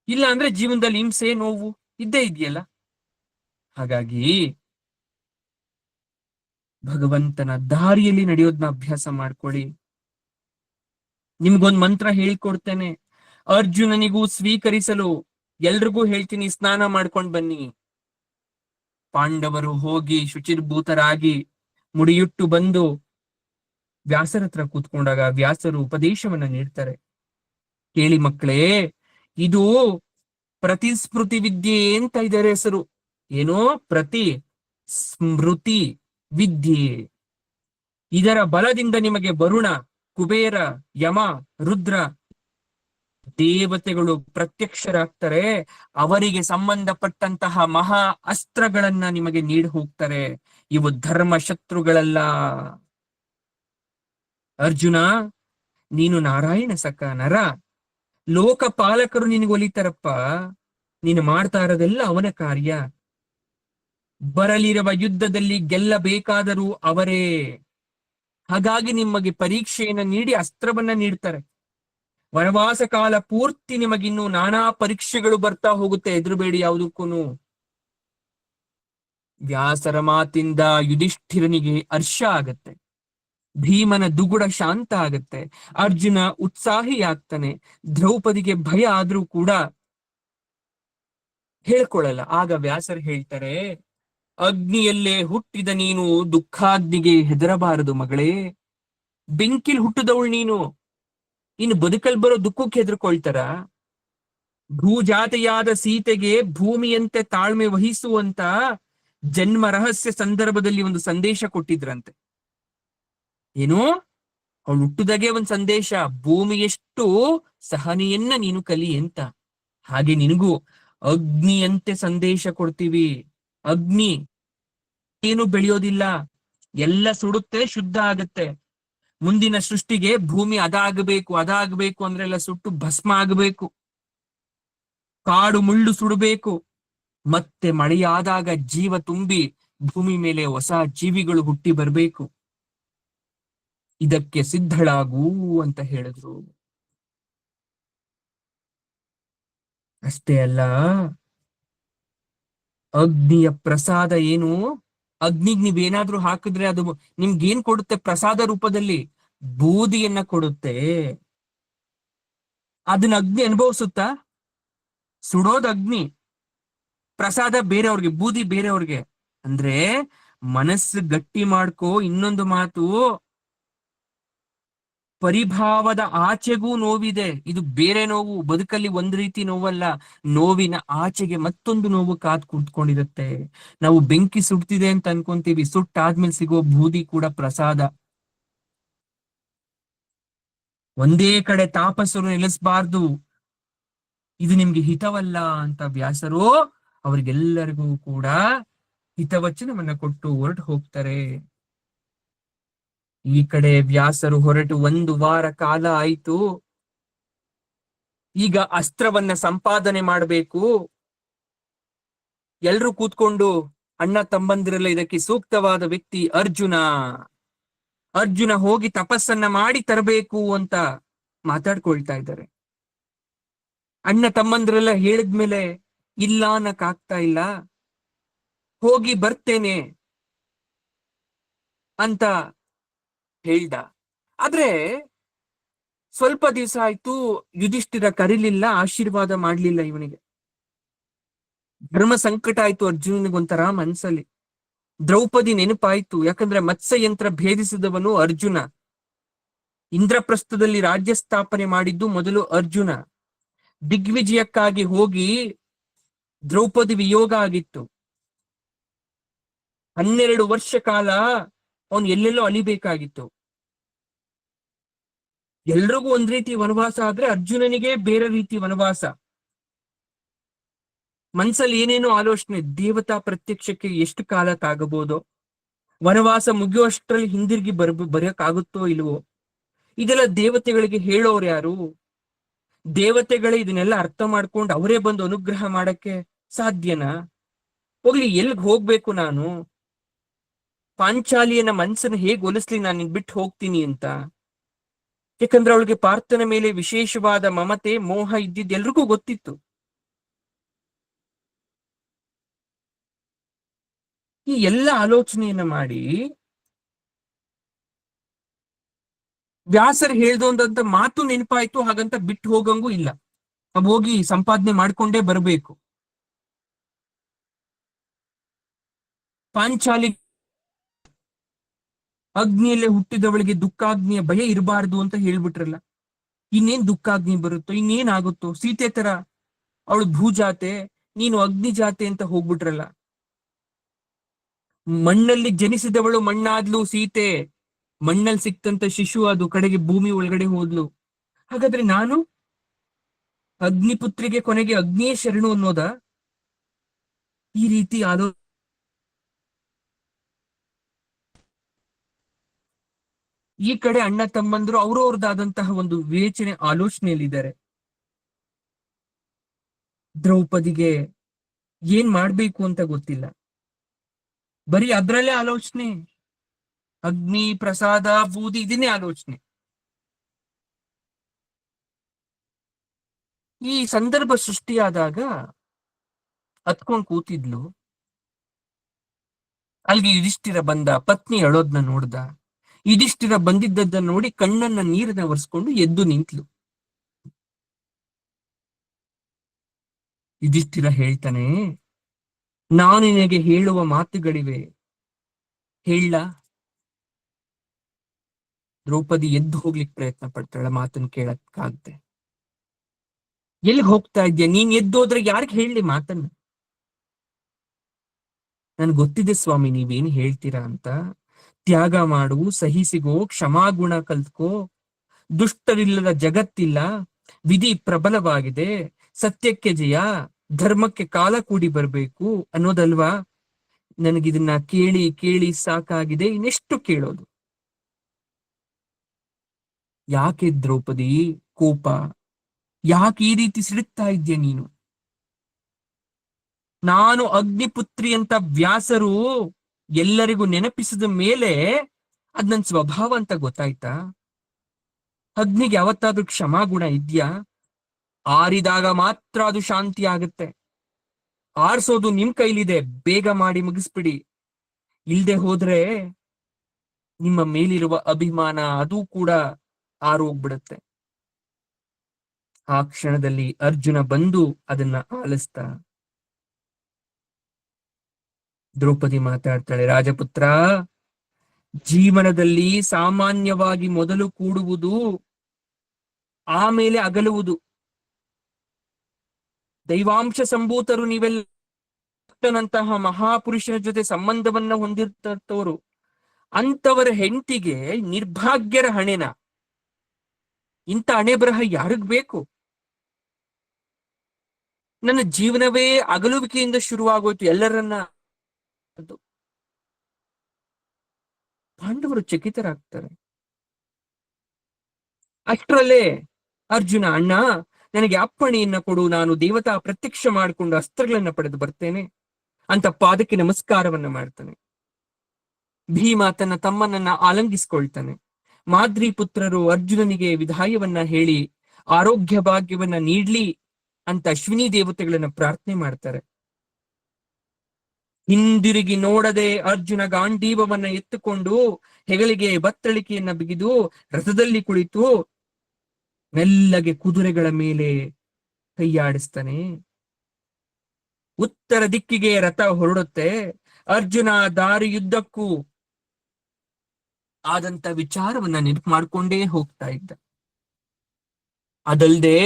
ಇಲ್ಲ ಅಂದ್ರೆ ಜೀವನದಲ್ಲಿ ಹಿಂಸೆ ನೋವು ಇದ್ದೇ ಇದೆಯಲ್ಲ. ಹಾಗಾಗಿ ಭಗವಂತನ ದಾರಿಯಲ್ಲಿ ನಡೆಯೋದನ್ನ ಅಭ್ಯಾಸ ಮಾಡ್ಕೊಳ್ಳಿ. ನಿಮ್ಗೊಂದ್ ಮಂತ್ರ ಹೇಳ್ಕೊಡ್ತೇನೆ, ಅರ್ಜುನನಿಗೂ ಸ್ವೀಕರಿಸಲು ಎಲ್ರಿಗೂ ಹೇಳ್ತೀನಿ, ಸ್ನಾನ ಮಾಡ್ಕೊಂಡ್ ಬನ್ನಿ. ಪಾಂಡವರು ಹೋಗಿ ಶುಚಿರ್ಭೂತರಾಗಿ ಮುಡಿಯುಟ್ಟು ಬಂದು ವ್ಯಾಸರ ಹತ್ರ ಕೂತ್ಕೊಂಡಾಗ ವ್ಯಾಸರು ಉಪದೇಶವನ್ನ ನೀಡ್ತಾರೆ. ಕೇಳಿ ಮಕ್ಕಳೇ, ಇದು ಪ್ರತಿಸ್ಮೃತಿ ವಿದ್ಯೆ ಅಂತ ಇದರ ಹೆಸರು. ಏನೋ ಪ್ರತಿ ಸ್ಮೃತಿ ವಿದ್ಯೆ. ಇದರ ಬಲದಿಂದ ನಿಮಗೆ ವರುಣ, ಕುಬೇರ, ಯಮ, ರುದ್ರ ದೇವತೆಗಳು ಪ್ರತ್ಯಕ್ಷರಾಗ್ತಾರೆ. ಅವರಿಗೆ ಸಂಬಂಧಪಟ್ಟಂತಹ ಮಹಾ ಅಸ್ತ್ರಗಳನ್ನ ನಿಮಗೆ ನೀಡಿ ಹೋಗ್ತಾರೆ. ಇವು ಧರ್ಮ ಶತ್ರುಗಳಲ್ಲ. ಅರ್ಜುನ, ನೀನು ನಾರಾಯಣ ಸಖ ನರ, ಲೋಕಪಾಲಕರು ನಿನಗೆ ಒಲಿತಾರಪ್ಪ. ನೀನು ಮಾಡ್ತಾ ಇರೋದೆಲ್ಲ ಅವನ ಕಾರ್ಯ. ಬರಲಿರುವ ಯುದ್ಧದಲ್ಲಿ ಗೆಲ್ಲಬೇಕಾದರೂ ಅವರೇ. ಹಾಗಾಗಿ ನಿಮಗೆ ಪರೀಕ್ಷೆಯನ್ನ ನೀಡಿ ಅಸ್ತ್ರವನ್ನ ನೀಡ್ತಾರೆ. ವನವಾಸ ಕಾಲ ಪೂರ್ತಿ ನಿಮಗಿನ್ನು ನಾನಾ ಪರೀಕ್ಷೆಗಳು ಬರ್ತಾ ಹೋಗುತ್ತೆ, ಎದುರುಬೇಡಿ ಯಾವುದಕ್ಕೂನು. ವ್ಯಾಸರ ಮಾತಿಂದ ಯುಧಿಷ್ಠಿರನಿಗೆ ಹರ್ಷ ಆಗತ್ತೆ, ಭೀಮನ ದುಗುಡ ಶಾಂತ ಆಗತ್ತೆ, ಅರ್ಜುನ ಉತ್ಸಾಹಿಯಾಗ್ತಾನೆ. ದ್ರೌಪದಿಗೆ ಭಯ ಆದ್ರೂ ಕೂಡ ಹೇಳ್ಕೊಳ್ಳಲ್ಲ. ಆಗ ವ್ಯಾಸರು ಹೇಳ್ತಾರೆ, ಅಗ್ನಿಯಲ್ಲೇ ಹುಟ್ಟಿದ ನೀನು ದುಃಖಾಗ್ನಿಗೆ ಹೆದರಬಾರದು ಮಗಳೇ. ಬೆಂಕಿಲ್ ಹುಟ್ಟಿದವಳು ನೀನು, ಇನ್ನು ಬದುಕಲ್ ಬರೋ ದುಃಖಕ್ಕೆ ಹೆದರ್ಕೊಳ್ತಾರ? ಭೂಜಾತೆಯಾದ ಸೀತೆಗೆ ಭೂಮಿಯಂತೆ ತಾಳ್ಮೆ ವಹಿಸುವಂತ ಜನ್ಮ ರಹಸ್ಯ ಸಂದರ್ಭದಲ್ಲಿ ಒಂದು ಸಂದೇಶ ಕೊಟ್ಟಿದ್ರಂತೆ. ಏನು, ಅವಳು ಹುಟ್ಟುದಾಗೆ ಒಂದು ಸಂದೇಶ, ಭೂಮಿಯಷ್ಟು ಸಹನೆಯನ್ನ ನೀನು ಕಲಿ ಅಂತ. ಹಾಗೆ ನಿನಗೂ ಅಗ್ನಿಯಂತೆ ಸಂದೇಶ ಕೊಡ್ತೀವಿ. ಅಗ್ನಿ ಏನು ಬೆಳೆಯೋದಿಲ್ಲ, ಎಲ್ಲ ಸುಡುತ್ತೆ, ಶುದ್ಧ ಆಗತ್ತೆ. ಮುಂದಿನ ಸೃಷ್ಟಿಗೆ ಭೂಮಿ ಅದಾಗಬೇಕು ಅಂದ್ರೆ ಎಲ್ಲ ಸುಟ್ಟು ಭಸ್ಮ ಆಗಬೇಕು, ಕಾಡು ಮುಳ್ಳು ಸುಡಬೇಕು, ಮತ್ತೆ ಮಳೆಯಾದಾಗ ಜೀವ ತುಂಬಿ ಭೂಮಿ ಮೇಲೆ ಹೊಸ ಜೀವಿಗಳು ಹುಟ್ಟಿ ಬರ್ಬೇಕು. ಇದಕ್ಕೆ ಸಿದ್ಧಳಾಗು ಅಂತ ಹೇಳಿದ್ರು. ಅಷ್ಟೇ ಅಲ್ಲ, ಅಗ್ನಿಯ ಪ್ರಸಾದ ಏನು, ಅಗ್ನಿಗ್ ನೀವೇನಾದ್ರೂ ಹಾಕಿದ್ರೆ ಅದು ನಿಮ್ಗೇನ್ ಕೊಡುತ್ತೆ? ಪ್ರಸಾದ ರೂಪದಲ್ಲಿ ಬೂದಿಯನ್ನ ಕೊಡುತ್ತೆ. ಅದನ್ನ ಅಗ್ನಿ ಅನುಭವಿಸುತ್ತಾ? ಸುಡೋದ್ ಅಗ್ನಿ, ಪ್ರಸಾದ ಬೇರೆಯವ್ರಿಗೆ, ಬೂದಿ ಬೇರೆಯವ್ರಿಗೆ. ಅಂದ್ರೆ ಮನಸ್ಸು ಗಟ್ಟಿ ಮಾಡ್ಕೋ. ಇನ್ನೊಂದು ಮಾತು, ಪರಿಭಾವದ ಆಚೆಗೂ ನೋವಿದೆ. ಇದು ಬೇರೆ ನೋವು, ಬದುಕಲ್ಲಿ ಒಂದ್ ರೀತಿ ನೋವಲ್ಲ. ನೋವಿನ ಆಚೆಗೆ ಮತ್ತೊಂದು ನೋವು ಕಾದ್ ಕುತ್ಕೊಂಡಿರುತ್ತೆ. ನಾವು ಬೆಂಕಿ ಸುಡ್ತಿದೆ ಅಂತ ಅನ್ಕೊಂತೀವಿ, ಸುಟ್ಟಾದ್ಮೇಲೆ ಸಿಗೋ ಬೂದಿ ಕೂಡ ಪ್ರಸಾದ. ಒಂದೇ ಕಡೆ ತಾಪಸರು ನೆಲೆಸಬಾರ್ದು, ಇದು ನಿಮ್ಗೆ ಹಿತವಲ್ಲ ಅಂತ ವ್ಯಾಸರು ಅವ್ರಿಗೆಲ್ಲರಿಗೂ ಕೂಡ ಹಿತವಚನವನ್ನ ಕೊಟ್ಟು ಹೊರಟು ಹೋಗ್ತಾರೆ. ಈ ಕಡೆ ವ್ಯಾಸರು ಹೊರಟು 1 ವಾರ ಕಾಲ ಆಯ್ತು. ಈಗ ಅಸ್ತ್ರವನ್ನ ಸಂಪಾದನೆ ಮಾಡಬೇಕು. ಎಲ್ರೂ ಕೂತ್ಕೊಂಡು ಅಣ್ಣ ತಮ್ಮಂದಿರಲ್ಲ, ಇದಕ್ಕೆ ಸೂಕ್ತವಾದ ವ್ಯಕ್ತಿ ಅರ್ಜುನ. ಅರ್ಜುನ ಹೋಗಿ ತಪಸ್ಸನ್ನ ಮಾಡಿ ತರಬೇಕು ಅಂತ ಮಾತಾಡ್ಕೊಳ್ತಾ ಇದ್ದಾರೆ. ಅಣ್ಣ ತಮ್ಮಂದಿರೆಲ್ಲ ಹೇಳಿದ್ಮೇಲೆ ಇಲ್ಲ ಅನ್ನಕ್ಕಾಗ್ತಾ ಇಲ್ಲ, ಹೋಗಿ ಬರ್ತೇನೆ ಅಂತ ಹೇಳ್ದ. ಆದ್ರೆ ಸ್ವಲ್ಪ ದಿವಸ ಆಯ್ತು, ಯುಧಿಷ್ಠಿರ ಕರೀಲಿಲ್ಲ, ಆಶೀರ್ವಾದ ಮಾಡ್ಲಿಲ್ಲ ಇವನಿಗೆ. ಧರ್ಮ ಸಂಕಟ ಆಯ್ತು ಅರ್ಜುನನಿಗೊಂಥರ ಮನ್ಸಲ್ಲಿ. ದ್ರೌಪದಿ ನೆನಪಾಯ್ತು, ಯಾಕಂದ್ರೆ ಮತ್ಸ್ಯಯಂತ್ರ ಭೇದಿಸಿದವನು ಅರ್ಜುನ. ಇಂದ್ರಪ್ರಸ್ಥದಲ್ಲಿ ರಾಜ್ಯ ಸ್ಥಾಪನೆ ಮಾಡಿದ್ದು ಮೊದಲು ಅರ್ಜುನ. ದಿಗ್ವಿಜಯಕ್ಕಾಗಿ ಹೋಗಿ ದ್ರೌಪದಿ ವಿಯೋಗ ಆಗಿತ್ತು. 12 ವರ್ಷ ಕಾಲ ಅವನು ಎಲ್ಲೆಲ್ಲೋ ಅಲಿಬೇಕಾಗಿತ್ತು. ಎಲ್ರಿಗೂ ಒಂದ್ ರೀತಿ ವನವಾಸ ಆದ್ರೆ ಅರ್ಜುನನಿಗೆ ಬೇರೆ ರೀತಿ ವನವಾಸ. ಮನ್ಸಲ್ಲಿ ಏನೇನೋ ಆಲೋಚನೆ, ದೇವತಾ ಪ್ರತ್ಯಕ್ಷಕ್ಕೆ ಎಷ್ಟು ಕಾಲಕ್ಕಾಗಬಹುದೋ, ವನವಾಸ ಮುಗಿಯುವಷ್ಟರಲ್ಲಿ ಹಿಂದಿರುಗಿ ಬರಕ್ಕಾಗುತ್ತೋ ಇಲ್ವೋ, ಇದೆಲ್ಲ ದೇವತೆಗಳಿಗೆ ಹೇಳೋರು ಯಾರು? ದೇವತೆಗಳೇ ಇದನ್ನೆಲ್ಲ ಅರ್ಥ ಮಾಡ್ಕೊಂಡು ಅವರೇ ಬಂದು ಅನುಗ್ರಹ ಮಾಡಕ್ಕೆ ಸಾಧ್ಯನಾ? ಹೋಗ್ಲಿ, ಎಲ್ಗ್ ಹೋಗ್ಬೇಕು ನಾನು? ಪಾಂಚಾಲಿಯನ ಮನ್ಸನ್ನ ಹೇಗ್ ಒಲಿಸ್ಲಿ ನಾನು ನಿನ್ ಬಿಟ್ಟು ಹೋಗ್ತೀನಿ ಅಂತ? ಯಾಕಂದ್ರೆ ಅವಳಿಗೆ ಪಾರ್ಥನ ಮೇಲೆ ವಿಶೇಷವಾದ ಮಮತೆ ಮೋಹ ಇದ್ದಿದ್ದು ಎಲ್ರಿಗೂ ಗೊತ್ತಿತ್ತು. ಈ ಎಲ್ಲ ಆಲೋಚನೆಯನ್ನ ಮಾಡಿ ವ್ಯಾಸರು ಹೇಳ್ದೊಂದಂತ ಮಾತು ನೆನಪಾಯ್ತು. ಹಾಗಂತ ಬಿಟ್ಟು ಹೋಗಂಗೂ ಇಲ್ಲ, ಹೋಗಿ ಸಂಪಾದನೆ ಮಾಡ್ಕೊಂಡೇ ಬರಬೇಕು. ಪಾಂಚಾಲಿ ಅಗ್ನಿಯಲ್ಲೇ ಹುಟ್ಟಿದವಳಿಗೆ ದುಃಖಾಗ್ನಿಯ ಭಯ ಇರಬಾರ್ದು ಅಂತ ಹೇಳ್ಬಿಟ್ರಲ್ಲ. ಇನ್ನೇನ್ ದುಃಖಾಗ್ನಿ ಬರುತ್ತೋ, ಇನ್ನೇನ್ ಆಗುತ್ತೋ? ಸೀತೆ ತರ ಅವಳು ಭೂಜಾತೆ, ನೀನು ಅಗ್ನಿ ಜಾತೆ ಅಂತ ಹೋಗ್ಬಿಟ್ರಲ್ಲ. ಮಣ್ಣಲ್ಲಿ ಜನಿಸಿದವಳು ಮಣ್ಣಾದ್ಲು ಸೀತೆ, ಮಣ್ಣಲ್ಲಿ ಸಿಕ್ತಂತ ಶಿಶು ಅದು ಕಡೆಗೆ ಭೂಮಿ ಒಳಗಡೆ ಹೋದ್ಲು. ಹಾಗಾದ್ರೆ ನಾನು ಅಗ್ನಿಪುತ್ರಿಗೆ ಕೊನೆಗೆ ಅಗ್ನಿಯೇ ಶರಣು ಅನ್ನೋದ? ಈ ರೀತಿ ಈ ಕಡೆ ಅಣ್ಣ ತಮ್ಮಂದ್ರು ಅವ್ರವ್ರದಾದಂತಹ ಒಂದು ವಿವೇಚನೆ ಆಲೋಚನೆಯಲ್ಲಿದ್ದಾರೆ. ದ್ರೌಪದಿಗೆ ಏನ್ ಮಾಡ್ಬೇಕು ಅಂತ ಗೊತ್ತಿಲ್ಲ, ಬರೀ ಅದ್ರಲ್ಲೇ ಆಲೋಚನೆ. ಅಗ್ನಿ, ಪ್ರಸಾದ, ಬೂದಿ, ಇದನ್ನೇ ಆಲೋಚನೆ. ಈ ಸಂದರ್ಭ ಸೃಷ್ಟಿಯಾದಾಗ ಹತ್ಕೊಂಡ್ ಕೂತಿದ್ಲು. ಅಲ್ಲಿಗೆ ಯುಧಿಷ್ಠಿರ ಬಂದ, ಪತ್ನಿ ಅಳೋದ್ನ ನೋಡ್ದ. ಯುಧಿಷ್ಠಿರ ಬಂದಿದ್ದನ್ನ ನೋಡಿ ಕಣ್ಣನ್ನ ನೀರನ್ನ ಒರೆಸ್ಕೊಂಡು ಎದ್ದು ನಿಂತ್ಲು. ಯುಧಿಷ್ಠಿರ ಹೇಳ್ತಾನೆ, ನಾನು ನಿನಗೆ ಹೇಳುವ ಮಾತುಗಳಿವೆ, ಹೇಳ. ದ್ರೌಪದಿ ಎದ್ದು ಹೋಗ್ಲಿಕ್ಕೆ ಪ್ರಯತ್ನ ಪಡ್ತಾಳೆ, ಮಾತನ್ನು ಕೇಳಕ್ಕಾಗದೆ. ಎಲ್ಲಿಗೆ ಹೋಗ್ತಾ ಇದ್ಯಾ ನೀನ್? ಎದ್ದೋದ್ರೆ ಯಾರಿಗೆ ಹೇಳಿ ಮಾತನ್ನ? ನನ್ಗೆ ಗೊತ್ತಿದೆ ಸ್ವಾಮಿ ನೀವೇನು ಹೇಳ್ತೀರಾ ಅಂತ. ತ್ಯಾಗ ಮಾಡು, ಸಹಿಸಿಗೋ, ಕ್ಷಮಾಗುಣ ಕಲ್ತ್ಕೋ. ದುಷ್ಟರಿಲ್ಲದ ಜಗತ್ತಿಲ್ಲ, ವಿಧಿ ಪ್ರಬಲವಾಗಿದೆ, ಸತ್ಯಕ್ಕೆ ಜಯ, ಧರ್ಮಕ್ಕೆ ಕಾಲ ಕೂಡಿ ಬರ್ಬೇಕು ಅನ್ನೋದಲ್ವಾ? ನನಗಿದನ್ನ ಕೇಳಿ ಕೇಳಿ ಸಾಕಾಗಿದೆ, ಇನ್ನೆಷ್ಟು ಕೇಳೋದು? ಯಾಕೆ ದ್ರೌಪದಿ ಕೋಪ? ಯಾಕೆ ಈ ರೀತಿ ಸಿಡುತ್ತಾ ಇದ್ಯಾ ನೀನು? ನಾನು ಅಗ್ನಿಪುತ್ರಿ ಅಂತ ವ್ಯಾಸರು ಎಲ್ಲರಿಗೂ ನೆನಪಿಸಿದ ಮೇಲೆ ಅದ್ ನನ್ ಸ್ವಭಾವ ಅಂತ ಗೊತ್ತಾಯ್ತಾ? ಅಗ್ನಿಗೆ ಯಾವತ್ತಾದ್ರೂ ಕ್ಷಮಾಗುಣ ಇದ್ಯಾ? ಆರಿದಾಗ ಮಾತ್ರ ಅದು ಶಾಂತಿ ಆಗುತ್ತೆ. ಆರಿಸೋದು ನಿಮ್ ಕೈಲಿದೆ, ಬೇಗ ಮಾಡಿ ಮುಗಿಸ್ಬಿಡಿ. ಇಲ್ದೆ ಹೋದ್ರೆ ನಿಮ್ಮ ಮೇಲಿರುವ ಅಭಿಮಾನ ಅದು ಕೂಡ ಆರೋಗ್ಬಿಡುತ್ತೆ. ಆ ಕ್ಷಣದಲ್ಲಿ ಅರ್ಜುನ ಬಂದು ಅದನ್ನ ಆಲಿಸ್ತ. ದ್ರೌಪದಿ ಮಾತಾಡ್ತಾಳೆ, ರಾಜಪುತ್ರ, ಜೀವನದಲ್ಲಿ ಸಾಮಾನ್ಯವಾಗಿ ಮೊದಲು ಕೂಡುವುದು, ಆಮೇಲೆ ಅಗಲುವುದು. ದೈವಾಂಶ ಸಂಭೂತರು ನೀವೆಲ್ಲಂತಹ ಮಹಾಪುರುಷನ ಜೊತೆ ಸಂಬಂಧವನ್ನ ಹೊಂದಿರ್ತವರು. ಅಂತವರ ಹೆಂಡತಿಗೆ ನಿರ್ಭಾಗ್ಯರ ಹಣೆನ, ಇಂಥ ಹಣೆ ಬರಹ ಯಾರಿಗ್ ಬೇಕು? ನನ್ನ ಜೀವನವೇ ಅಗಲುವಿಕೆಯಿಂದ ಶುರುವಾಗೋಯ್ತು ಎಲ್ಲರನ್ನ. ಪಾಂಡವರು ಚಕಿತರಾಗ್ತಾರೆ. ಅಷ್ಟರಲ್ಲೇ ಅರ್ಜುನ, ಅಣ್ಣ ನನಗೆ ಅಪ್ಪಣೆಯನ್ನ ಕೊಡು, ನಾನು ದೇವತಾ ಪ್ರತ್ಯಕ್ಷ ಮಾಡಿಕೊಂಡು ಅಸ್ತ್ರಗಳನ್ನ ಪಡೆದು ಬರ್ತೇನೆ ಅಂತ ಪಾದಕ್ಕೆ ನಮಸ್ಕಾರವನ್ನ ಮಾಡ್ತಾನೆ. ಭೀಮ ತನ್ನ ತಮ್ಮನನ್ನ ಆಲಂಗಿಸ್ಕೊಳ್ತಾನೆ. ಮಾದ್ರಿ ಪುತ್ರರು ಅರ್ಜುನನಿಗೆ ವಿದಾಯವನ್ನ ಹೇಳಿ ಆರೋಗ್ಯ ಭಾಗ್ಯವನ್ನ ನೀಡ್ಲಿ ಅಂತ ಅಶ್ವಿನಿ ದೇವತೆಗಳನ್ನ ಪ್ರಾರ್ಥನೆ ಮಾಡ್ತಾರೆ. ಹಿಂದಿರುಗಿ ನೋಡದೆ ಅರ್ಜುನ ಗಾಂಡೀವವನ್ನ ಎತ್ತುಕೊಂಡು ಹೆಗಲಿಗೆ ಬತ್ತಳಿಕೆಯನ್ನ ಬಿಗಿದು ರಥದಲ್ಲಿ ಕುಳಿತು ಮೆಲ್ಲಗೆ ಕುದುರೆಗಳ ಮೇಲೆ ಕೈಯಾಡಿಸ್ತಾನೆ. ಉತ್ತರ ದಿಕ್ಕಿಗೆ ರಥ ಹೊರಡುತ್ತೆ. ಅರ್ಜುನ ದಾರಿಯುದ್ದಕ್ಕೂ ಆದಂತ ವಿಚಾರವನ್ನ ನೆನಪು ಮಾಡ್ಕೊಂಡೇ ಹೋಗ್ತಾ ಇದ್ದ. ಅದಲ್ದೆ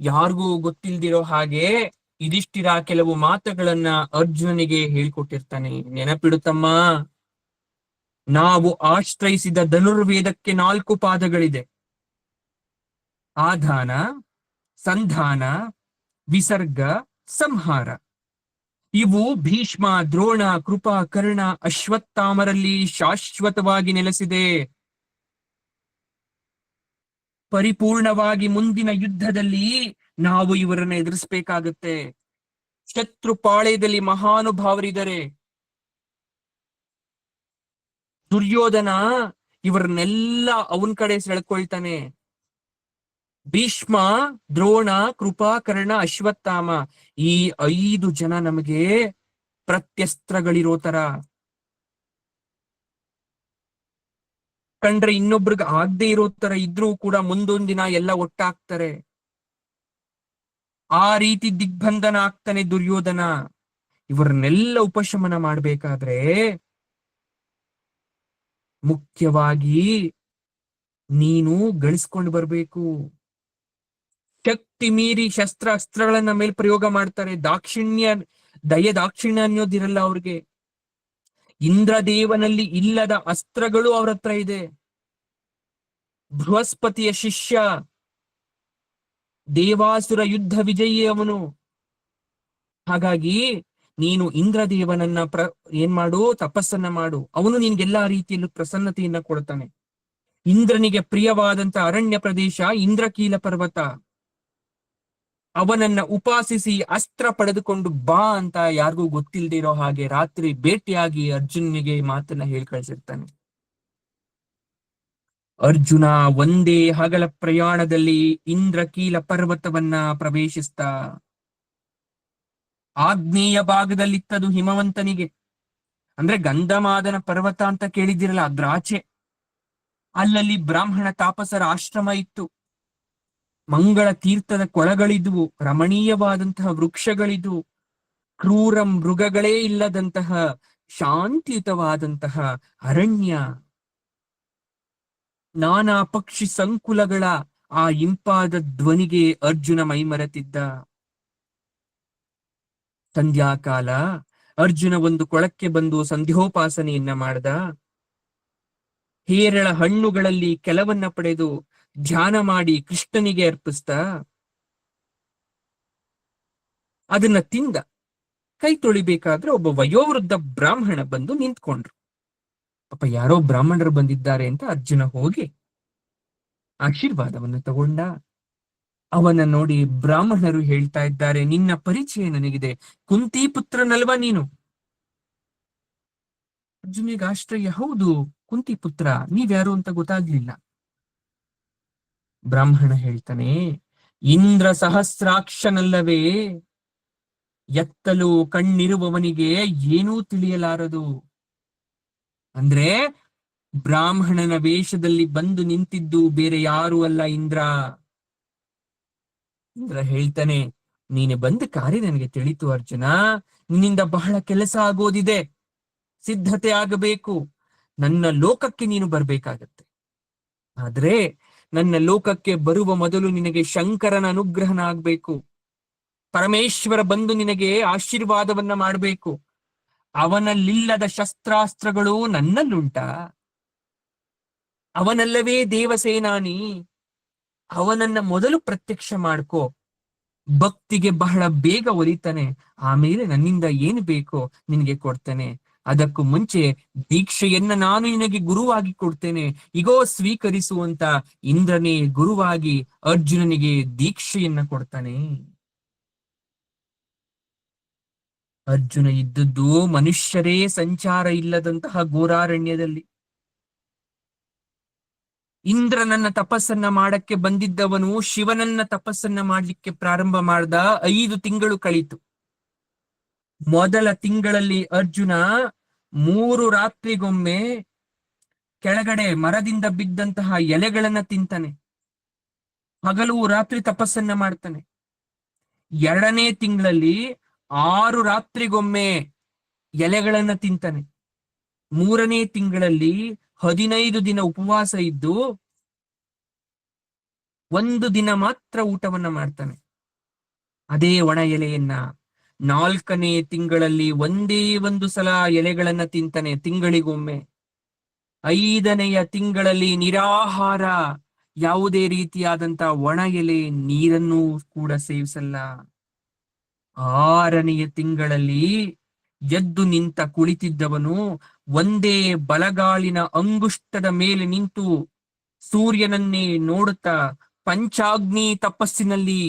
ಯಾರಿಗೂ ಗೊತ್ತಿಲ್ದಿರೋ ಹಾಗೆ ಯುಧಿಷ್ಠಿರ ಕೆಲವು ಮಾತುಗಳನ್ನ ಅರ್ಜುನನಿಗೆ ಹೇಳ್ಕೊಟ್ಟಿರ್ತಾನೆ. ನೆನಪಿಡುತ್ತಮ್ಮ, ನಾವು ಆಶ್ರಯಿಸಿದ ಧನುರ್ವೇದಕ್ಕೆ 4 ಪಾದಗಳಿದೆ: ಆಧಾನ, ಸಂಧಾನ, ವಿಸರ್ಗ, ಸಂಹಾರ. ಇವು ಭೀಷ್ಮ, ದ್ರೋಣ, ಕೃಪಾ, ಕರ್ಣ, ಅಶ್ವತ್ಥಾಮರಲ್ಲಿ ಶಾಶ್ವತವಾಗಿ ನೆಲೆಸಿದೆ. ಪರಿಪೂರ್ಣವಾಗಿ ಮುಂದಿನ ಯುದ್ಧದಲ್ಲಿ ನಾವು ಇವರನ್ನ ಎದುರಿಸಬೇಕಾಗತ್ತೆ. ಶತ್ರು ಪಾಳೆಯದಲ್ಲಿ ಮಹಾನುಭಾವರಿದ್ದಾರೆ. ದುರ್ಯೋಧನ ಇವರನ್ನೆಲ್ಲ ಅವನ ಕಡೆ ಸೆಳ್ಕೊಳ್ತಾನೆ. ಭೀಷ್ಮ, ದ್ರೋಣ, ಕೃಪಾ, ಕರ್ಣ, ಅಶ್ವತ್ಥಾಮ, ಈ 5 ಜನ ನಮಗೆ ಪ್ರತ್ಯಸ್ತ್ರಗಳಿರೋ ತರ. ಕಂಡ್ರೆ ಇನ್ನೊಬ್ರಿಗೆ ಆಗದೆ ಇರೋ ತರ ಇದ್ರೂ ಕೂಡ ಮುಂದೊಂದ್ ದಿನ ಎಲ್ಲ ಒಟ್ಟಾಗ್ತಾರೆ. ಆ ರೀತಿ ದಿಗ್ಬಂಧನ ಆಗ್ತಾನೆ ದುರ್ಯೋಧನ. ಇವರನ್ನೆಲ್ಲ ಉಪಶಮನ ಮಾಡ್ಬೇಕಾದ್ರೆ ಮುಖ್ಯವಾಗಿ ನೀನು ಗಳಿಸ್ಕೊಂಡು ಬರ್ಬೇಕು. ಶಕ್ತಿ ಮೀರಿ ಶಸ್ತ್ರ ಅಸ್ತ್ರಗಳನ್ನ ಮೇಲೆ ಪ್ರಯೋಗ ಮಾಡ್ತಾರೆ. ದಾಕ್ಷಿಣ್ಯ ಅನ್ನೋದಿರಲ್ಲ ಅವ್ರಿಗೆ. ಇಂದ್ರದೇವನಲ್ಲಿ ಇಲ್ಲದ ಅಸ್ತ್ರಗಳು ಅವ್ರ ಹತ್ರ ಇದೆ. ಬೃಹಸ್ಪತಿಯ ಶಿಷ್ಯ, ದೇವಾಸುರ ಯುದ್ಧ ವಿಜಯಿ ಅವನು. ಹಾಗಾಗಿ ನೀನು ಇಂದ್ರದೇವನನ್ನ ಏನ್ ಮಾಡು, ತಪಸ್ಸನ್ನ ಮಾಡು. ಅವನು ನಿನ್ಗೆಲ್ಲಾ ರೀತಿಯಲ್ಲೂ ಪ್ರಸನ್ನತೆಯನ್ನ ಕೊಡ್ತಾನೆ. ಇಂದ್ರನಿಗೆ ಪ್ರಿಯವಾದಂತ ಅರಣ್ಯ ಪ್ರದೇಶ ಇಂದ್ರಕೀಲ ಪರ್ವತ. ಅವನನ್ನ ಉಪಾಸಿಸಿ ಅಸ್ತ್ರ ಪಡೆದುಕೊಂಡು ಬಾ ಅಂತ ಯಾರಿಗೂ ಗೊತ್ತಿಲ್ದಿರೋ ಹಾಗೆ ರಾತ್ರಿ ಭೇಟಿಯಾಗಿ ಅರ್ಜುನಿಗೆ ಮಾತನ್ನ ಹೇಳಿ ಕಳಿಸಿರ್ತಾನೆ. ಅರ್ಜುನ ಒಂದೇ ಹಗಲ ಪ್ರಯಾಣದಲ್ಲಿ ಇಂದ್ರಕೀಲ ಪರ್ವತವನ್ನ ಪ್ರವೇಶಿಸ್ತ. ಆಗ್ನೇಯ ಭಾಗದಲ್ಲಿತ್ತದು ಹಿಮವಂತನಿಗೆ, ಅಂದ್ರೆ ಗಂಧಮಾದನ ಪರ್ವತ ಅಂತ ಕೇಳಿದಿರಲ್ಲ, ಅದ್ರಾಚೆ. ಅಲ್ಲಲ್ಲಿ ಬ್ರಾಹ್ಮಣ ತಾಪಸರ ಆಶ್ರಮ ಇತ್ತು. ಮಂಗಳ ತೀರ್ಥದ ಕೊಳಗಳಿದ್ವು, ರಮಣೀಯವಾದಂತಹ ವೃಕ್ಷಗಳಿದ್ವು. ಕ್ರೂರ ಮೃಗಗಳೇ ಇಲ್ಲದಂತಹ ಶಾಂತಿಯುತವಾದಂತಹ ಅರಣ್ಯ. ನಾನಾ ಪಕ್ಷಿ ಸಂಕುಲಗಳ ಆ ಇಂಪಾದ ಧ್ವನಿಗೆ ಅರ್ಜುನ ಮೈಮರೆತಿದ್ದ. ಸಂಧ್ಯಾಕಾಲ ಅರ್ಜುನ ಒಂದು ಕೊಳಕ್ಕೆ ಬಂದು ಸಂಧ್ಯೋಪಾಸನೆಯನ್ನ ಮಾಡ್ದ. ಹೇರಳ ಹಣ್ಣುಗಳಲ್ಲಿ ಕೆಲವನ್ನ ಪಡೆದು ಧ್ಯಾನ ಮಾಡಿ ಕೃಷ್ಣನಿಗೆ ಅರ್ಪಿಸ್ತ ಅದನ್ನ ತಿಂದ. ಕೈ ತೊಳಿಬೇಕಾದ್ರೆ ಒಬ್ಬ ವಯೋವೃದ್ಧ ಬ್ರಾಹ್ಮಣ ಬಂದು ನಿಂತ್ಕೊಂಡ್ರು. ಪಾಪ ಯಾರೋ ಬ್ರಾಹ್ಮಣರು ಬಂದಿದ್ದಾರೆ ಅಂತ ಅರ್ಜುನ ಹೋಗಿ ಆಶೀರ್ವಾದವನ್ನು ತಗೊಂಡ. ಅವನ ನೋಡಿ ಬ್ರಾಹ್ಮಣರು ಹೇಳ್ತಾ ಇದ್ದಾರೆ, ನಿನ್ನ ಪರಿಚಯ ನನಗಿದೆ, ಕುಂತಿ ಪುತ್ರನಲ್ವಾ ನೀನು? ಅರ್ಜುನಿಗೆ ಆಶ್ಚರ್ಯ, ಹೌದು ಕುಂತಿ ಪುತ್ರ, ನೀವ್ಯಾರು ಅಂತ ಗೊತ್ತಾಗ್ಲಿಲ್ಲ. ಬ್ರಾಹ್ಮಣ ಹೇಳ್ತಾನೆ, ಇಂದ್ರ ಸಹಸ್ರಾಕ್ಷನಲ್ಲವೇ, ಎತ್ತಲು ಕಣ್ಣಿರುವವನಿಗೆ ಏನೂ ತಿಳಿಯಲಾರದು. ಅಂದ್ರೆ ಬ್ರಾಹ್ಮಣನ ವೇಷದಲ್ಲಿ ಬಂದು ನಿಂತಿದ್ದು ಬೇರೆ ಯಾರು ಅಲ್ಲ, ಇಂದ್ರ. ಇಂದ್ರ ಹೇಳ್ತಾನೆ, ನೀನು ಬಂದ ಕಾರ್ಯ ನನಗೆ ತಿಳಿತು ಅರ್ಜುನ. ನಿನ್ನಿಂದ ಬಹಳ ಕೆಲಸ ಆಗೋದಿದೆ, ಸಿದ್ಧತೆ ಆಗಬೇಕು. ನನ್ನ ಲೋಕಕ್ಕೆ ನೀನು ಬರ್ಬೇಕಾಗತ್ತೆ. ಆದ್ರೆ ನನ್ನ ಲೋಕಕ್ಕೆ ಬರುವ ಮೊದಲು ನಿನಗೆ ಶಂಕರನ ಅನುಗ್ರಹನ ಆಗ್ಬೇಕು. ಪರಮೇಶ್ವರ ಬಂದು ನಿನಗೆ ಆಶೀರ್ವಾದವನ್ನ ಮಾಡಬೇಕು. ಅವನಲ್ಲಿಲ್ಲದ ಶಸ್ತ್ರಾಸ್ತ್ರಗಳು ನನ್ನಲ್ಲುಂಟ. ಅವನಲ್ಲವೇ ದೇವಸೇನಾನಿ. ಅವನನ್ನ ಮೊದಲು ಪ್ರತ್ಯಕ್ಷ ಮಾಡ್ಕೋ. ಭಕ್ತಿಗೆ ಬಹಳ ಬೇಗ ಒಲಿತಾನೆ. ಆಮೇಲೆ ನನ್ನಿಂದ ಏನು ಬೇಕೋ ನಿನಗೆ ಕೊಡ್ತೇನೆ. ಅದಕ್ಕೂ ಮುಂಚೆ ದೀಕ್ಷೆಯನ್ನ ನಾನು ನಿನಗೆ ಗುರುವಾಗಿ ಕೊಡ್ತೇನೆ, ಈಗೋ ಸ್ವೀಕರಿಸುವಂತ ಇಂದ್ರನೇ ಗುರುವಾಗಿ ಅರ್ಜುನನಿಗೆ ದೀಕ್ಷೆಯನ್ನ ಕೊಡ್ತಾನೆ. ಅರ್ಜುನ ಇದ್ದದ್ದು ಮನುಷ್ಯರೇ ಸಂಚಾರ ಇಲ್ಲದಂತಹ ಘೋರಾರಣ್ಯದಲ್ಲಿ. ಇಂದ್ರನನ್ನ ತಪಸ್ಸನ್ನ ಮಾಡಕ್ಕೆ ಬಂದಿದ್ದವನು ಶಿವನನ್ನ ತಪಸ್ಸನ್ನ ಮಾಡ್ಲಿಕ್ಕೆ ಪ್ರಾರಂಭ ಮಾಡ್ದ. 5 ತಿಂಗಳು ಕಳೀತು. ಮೊದಲ ತಿಂಗಳಲ್ಲಿ ಅರ್ಜುನ 3 ರಾತ್ರಿಗೊಮ್ಮೆ ಕೆಳಗಡೆ ಮರದಿಂದ ಬಿದ್ದಂತಹ ಎಲೆಗಳನ್ನ ತಿಂತಾನೆ. ಹಗಲು ರಾತ್ರಿ ತಪಸ್ಸನ್ನ ಮಾಡ್ತಾನೆ. 2ನೇ ತಿಂಗಳಲ್ಲಿ 6 ರಾತ್ರಿಗೊಮ್ಮೆ ಎಲೆಗಳನ್ನ ತಿಂತಾನೆ. 3ನೇ ತಿಂಗಳಲ್ಲಿ 15 ದಿನ ಉಪವಾಸ ಇದ್ದು 1 ದಿನ ಮಾತ್ರ ಊಟವನ್ನ ಮಾಡ್ತಾನೆ. ಅದೇ ಒಣ ಎಲೆಯನ್ನ 4ನೇ ತಿಂಗಳಲ್ಲಿ ಒಂದೇ ಒಂದು ಸಲ ಎಲೆಗಳನ್ನ ತಿಂತಾನೆ, ತಿಂಗಳಿಗೊಮ್ಮೆ. 5ನೆಯ ತಿಂಗಳಲ್ಲಿ ನಿರಾಹಾರ, ಯಾವುದೇ ರೀತಿಯಾದಂತ ಒಣ ಎಲೆ, ನೀರನ್ನು ಕೂಡ ಸೇವಿಸಲ್ಲ. 6ನೆಯ ತಿಂಗಳಲ್ಲಿ ಎದ್ದು ನಿಂತ ಕುಳಿತಿದ್ದವನು ಒಂದೇ ಬಲಗಾಲಿನ ಅಂಗುಷ್ಟದ ಮೇಲೆ ನಿಂತು ಸೂರ್ಯನನ್ನೇ ನೋಡುತ್ತಾ ಪಂಚಾಗ್ನಿ ತಪಸ್ಸಿನಲ್ಲಿ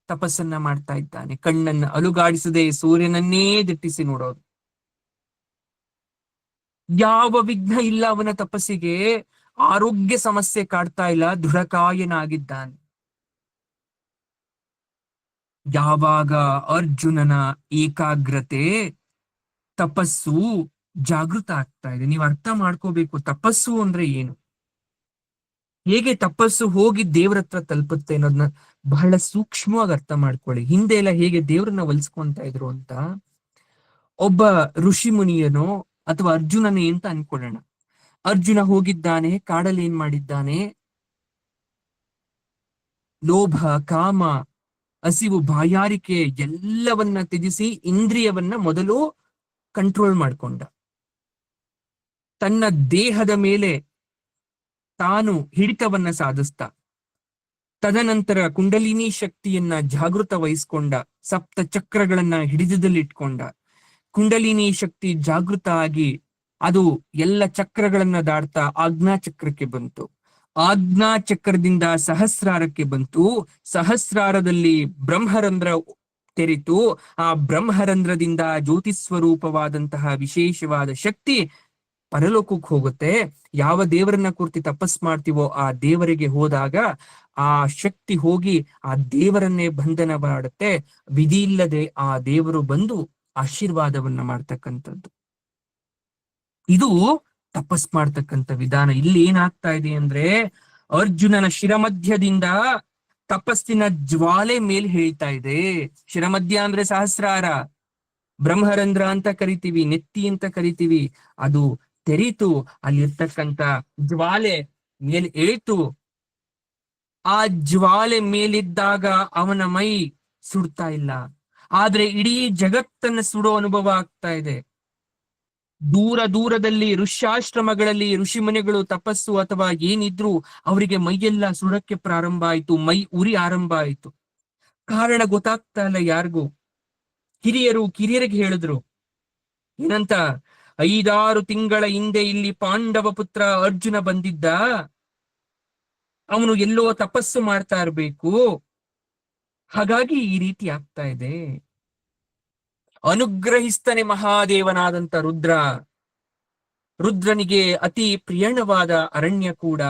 ತಪಸ್ಸನ್ನ ಮಾಡ್ತಾ ಇದ್ದಾನೆ. ಕಣ್ಣನ್ನ ಅಲುಗಾಡಿಸದೆ ಸೂರ್ಯನನ್ನೇ ದಿಟ್ಟಿಸಿ ನೋಡೋದು. ಯಾವ ವಿಘ್ನ ಇಲ್ಲ ಅವನ ತಪಸ್ಸಿಗೆ. ಆರೋಗ್ಯ ಸಮಸ್ಯೆ ಕಾಡ್ತಾ ಇಲ್ಲ, ದೃಢಕಾಯನಾಗಿದ್ದಾನೆ. ಯಾವಾಗ ಅರ್ಜುನನ ಏಕಾಗ್ರತೆ, ತಪಸ್ಸು ಜಾಗೃತ ಆಗ್ತಾ ಇದೆ, ನೀವು ಅರ್ಥ ಮಾಡ್ಕೋಬೇಕು ತಪಸ್ಸು ಅಂದ್ರೆ ಏನು, ಹೇಗೆ ತಪಸ್ಸು ಹೋಗಿ ದೇವ್ರ ಹತ್ರ ತಲುಪುತ್ತೆ ಅನ್ನೋದನ್ನ ಬಹಳ ಸೂಕ್ಷ್ಮವಾಗಿ ಅರ್ಥ ಮಾಡ್ಕೊಳ್ಳಿ. ಹಿಂದೆ ಎಲ್ಲ ಹೇಗೆ ದೇವ್ರನ್ನ ಒಲಿಸ್ಕೊಂತ ಇದ್ರು ಅಂತ. ಒಬ್ಬ ಋಷಿ ಮುನಿಯನೋ ಅಥವಾ ಅರ್ಜುನನೇ ಅಂತ ಅನ್ಕೊಳ್ಳೋಣ. ಅರ್ಜುನ ಹೋಗಿದ್ದಾನೆ, ಕಾಡಲ್ಲಿ ಏನ್ ಮಾಡಿದ್ದಾನೆ, ಲೋಭ, ಕಾಮ, ಹಸಿವು, ಬಾಯಾರಿಕೆ ಎಲ್ಲವನ್ನ ತ್ಯಜಿಸಿ ಇಂದ್ರಿಯವನ್ನ ಮೊದಲು ಕಂಟ್ರೋಲ್ ಮಾಡ್ಕೊಂಡ. ತನ್ನ ದೇಹದ ಮೇಲೆ ತಾನು ಹಿಡಿತವನ್ನ ಸಾಧಿಸ್ತಾ, ತದನಂತರ ಕುಂಡಲಿನಿ ಶಕ್ತಿಯನ್ನ ಜಾಗೃತ ವಹಿಸ್ಕೊಂಡ, ಸಪ್ತ ಚಕ್ರಗಳನ್ನ ಹಿಡಿತದಲ್ಲಿಟ್ಕೊಂಡ. ಕುಂಡಲಿನಿ ಶಕ್ತಿ ಜಾಗೃತ ಆಗಿ ಅದು ಎಲ್ಲ ಚಕ್ರಗಳನ್ನ ದಾಟ್ತಾ ಆಜ್ಞಾ ಚಕ್ರಕ್ಕೆ ಬಂತು. ಆಜ್ಞಾ ಚಕ್ರದಿಂದ ಸಹಸ್ರಾರಕ್ಕೆ ಬಂತು. ಸಹಸ್ರಾರದಲ್ಲಿ ಬ್ರಹ್ಮರಂಧ್ರ ತೆರಿತು. ಆ ಬ್ರಹ್ಮರಂಧ್ರದಿಂದ ಜ್ಯೋತಿಸ್ವರೂಪವಾದಂತಹ ವಿಶೇಷವಾದ ಶಕ್ತಿ ಪರಲೋಕಕ್ಕೆ ಹೋಗುತ್ತೆ. ಯಾವ ದೇವರನ್ನ ಕುರಿತು ತಪಸ್ ಮಾಡ್ತೀವೋ ಆ ದೇವರಿಗೆ ಹೋದಾಗ ಆ ಶಕ್ತಿ ಹೋಗಿ ಆ ದೇವರನ್ನೇ ಬಂಧನ ಮಾಡುತ್ತೆ. ವಿಧಿ ಇಲ್ಲದೆ ಆ ದೇವರು ಬಂದು ಆಶೀರ್ವಾದವನ್ನ ಮಾಡ್ತಕ್ಕಂಥದ್ದು. ಇದು ತಪಸ್ ಮಾಡ್ತಕ್ಕಂಥ ವಿಧಾನ. ಇಲ್ಲಿ ಏನಾಗ್ತಾ ಇದೆ ಅಂದ್ರೆ, ಅರ್ಜುನನ ಶಿರಮಧ್ಯದಿಂದ ತಪಸ್ಸಿನ ಜ್ವಾಲೆ ಮೇಲ್ ಹೇಳ್ತಾ ಇದೆ. ಶಿರಮಧ್ಯ ಅಂದ್ರೆ ಸಹಸ್ರಾರ, ಬ್ರಹ್ಮರಂಧ್ರ ಅಂತ ಕರಿತೀವಿ, ನೆತ್ತಿ ಅಂತ ಕರಿತೀವಿ. ಅದು ತೆರೀತು, ಅಲ್ಲಿರ್ತಕ್ಕಂಥ ಜ್ವಾಲೆ ಮೇಲ್ ಏಳ್ತು. ಆ ಜ್ವಾಲೆ ಮೇಲಿದ್ದಾಗ ಅವನ ಮೈ ಸುಡ್ತಾ ಇಲ್ಲ, ಆದ್ರೆ ಇಡೀ ಜಗತ್ತನ್ನ ಸುಡೋ ಅನುಭವ ಆಗ್ತಾ ಇದೆ. ದೂರ ದೂರದಲ್ಲಿ ಋಷ್ಯಾಶ್ರಮಗಳಲ್ಲಿ ಋಷಿ ಮುನಿಗಳು ತಪಸ್ಸು ಅಥವಾ ಏನಿದ್ರು ಅವರಿಗೆ ಮೈಯೆಲ್ಲ ಸುಡಕ್ಕೆ ಪ್ರಾರಂಭ ಆಯ್ತು, ಮೈ ಉರಿ ಆರಂಭ ಆಯ್ತು. ಕಾರಣ ಗೊತ್ತಾಗ್ತಾ ಇಲ್ಲ ಯಾರಿಗೂ. ಹಿರಿಯರು ಕಿರಿಯರಿಗೆ ಹೇಳಿದ್ರು ಏನಂತ, 5-6 ತಿಂಗಳ ಹಿಂದೆ ಇಲ್ಲಿ ಪಾಂಡವ ಪುತ್ರ ಅರ್ಜುನ ಬಂದಿದ್ದ, ಅವನು ಎಲ್ಲೋ ತಪಸ್ಸು ಮಾಡ್ತಾ ಇರ್ಬೇಕು, ಹಾಗಾಗಿ ಈ ರೀತಿ ಆಗ್ತಾ ಇದೆ. ಅನುಗ್ರಹಿಸ್ತಾನೆ ಮಹಾದೇವನಾದಂತ ರುದ್ರ. ರುದ್ರನಿಗೆ ಅತಿ ಪ್ರಿಯಣವಾದ ಅರಣ್ಯ ಕೂಡ.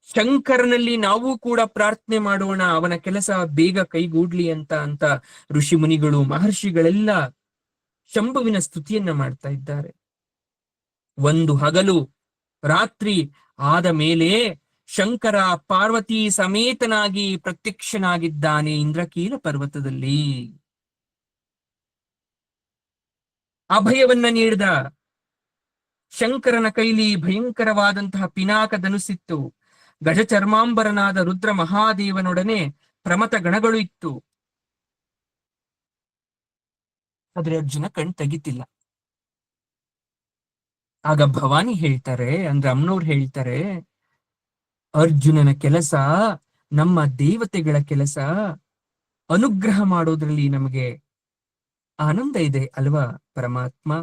ಶಂಕರನಲ್ಲಿ ನಾವು ಕೂಡ ಪ್ರಾರ್ಥನೆ ಮಾಡೋಣ, ಅವನ ಕೆಲಸ ಬೇಗ ಕೈಗೂಡ್ಲಿ ಅಂತ ಋಷಿ ಮುನಿಗಳು ಮಹರ್ಷಿಗಳೆಲ್ಲ ಶಂಭುವಿನ ಸ್ತುತಿಯನ್ನ ಮಾಡ್ತಾ ಇದ್ದಾರೆ. ಒಂದು ಹಗಲು ರಾತ್ರಿ ಆದ ಮೇಲೆ ಶಂಕರ ಪಾರ್ವತಿ ಸಮೇತನಾಗಿ ಪ್ರತ್ಯಕ್ಷನಾಗಿದ್ದಾನೆ ಇಂದ್ರಕೀಲ ಪರ್ವತದಲ್ಲಿ. ಅಭಯವನ್ನ ನೀಡಿದ. ಶಂಕರನ ಕೈಲಿ ಭಯಂಕರವಾದಂತಹ ಪಿನಾಕ ಧನುಸ್ಸಿತ್ತು. ಗಜಚರ್ಮಾಂಬರನಾದ ರುದ್ರ ಮಹಾದೇವನೊಡನೆ ಪ್ರಮಥ ಗಣಗಳು ಇತ್ತು. ಆದ್ರೆ ಅರ್ಜುನ ಕಣ್ ತೆಗಿತಿಲ್ಲ. ಆಗ ಭವಾನಿ ಹೇಳ್ತಾರೆ, ಅಂದ್ರೆ ಅಮ್ಮನವ್ರು ಹೇಳ್ತಾರೆ, ಅರ್ಜುನನ ಕೆಲಸ ನಮ್ಮ ದೇವತೆಗಳ ಕೆಲಸ, ಅನುಗ್ರಹ ಮಾಡೋದ್ರಲ್ಲಿ ನಮಗೆ ಆನಂದ ಇದೆ ಅಲ್ವಾ ಪರಮಾತ್ಮ.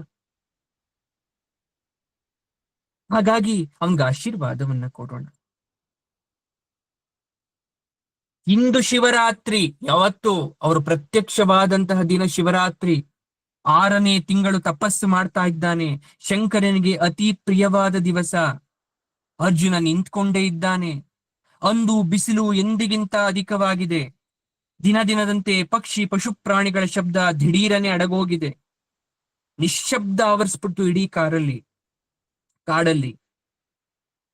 ಹಾಗಾಗಿ ಅವನ್ಗೆ ಆಶೀರ್ವಾದವನ್ನ ಕೊಡೋಣ. ಇಂದು ಶಿವರಾತ್ರಿ, ಯಾವತ್ತು ಅವರು ಪ್ರತ್ಯಕ್ಷವಾದಂತಹ ದಿನ ಶಿವರಾತ್ರಿ. 6ನೇ ತಿಂಗಳು ತಪಸ್ಸು ಮಾಡ್ತಾ ಇದ್ದಾನೆ. ಶಂಕರನಿಗೆ ಅತಿ ಪ್ರಿಯವಾದ ದಿವಸ. ಅರ್ಜುನ ನಿಂತ್ಕೊಂಡೇ ಇದ್ದಾನೆ. ಅಂದು ಬಿಸಿಲು ಎಂದಿಗಿಂತ ಅಧಿಕವಾಗಿದೆ. ದಿನ ದಿನದಂತೆ ಪಕ್ಷಿ ಪಶು ಪ್ರಾಣಿಗಳ ಶಬ್ದ ದಿಢೀರನೆ ಅಡಗೋಗಿದೆ. ನಿಶ್ಶಬ್ದ ಆವರಿಸ್ಬಿಟ್ಟು ಇಡೀ ಕಾಡಲ್ಲಿ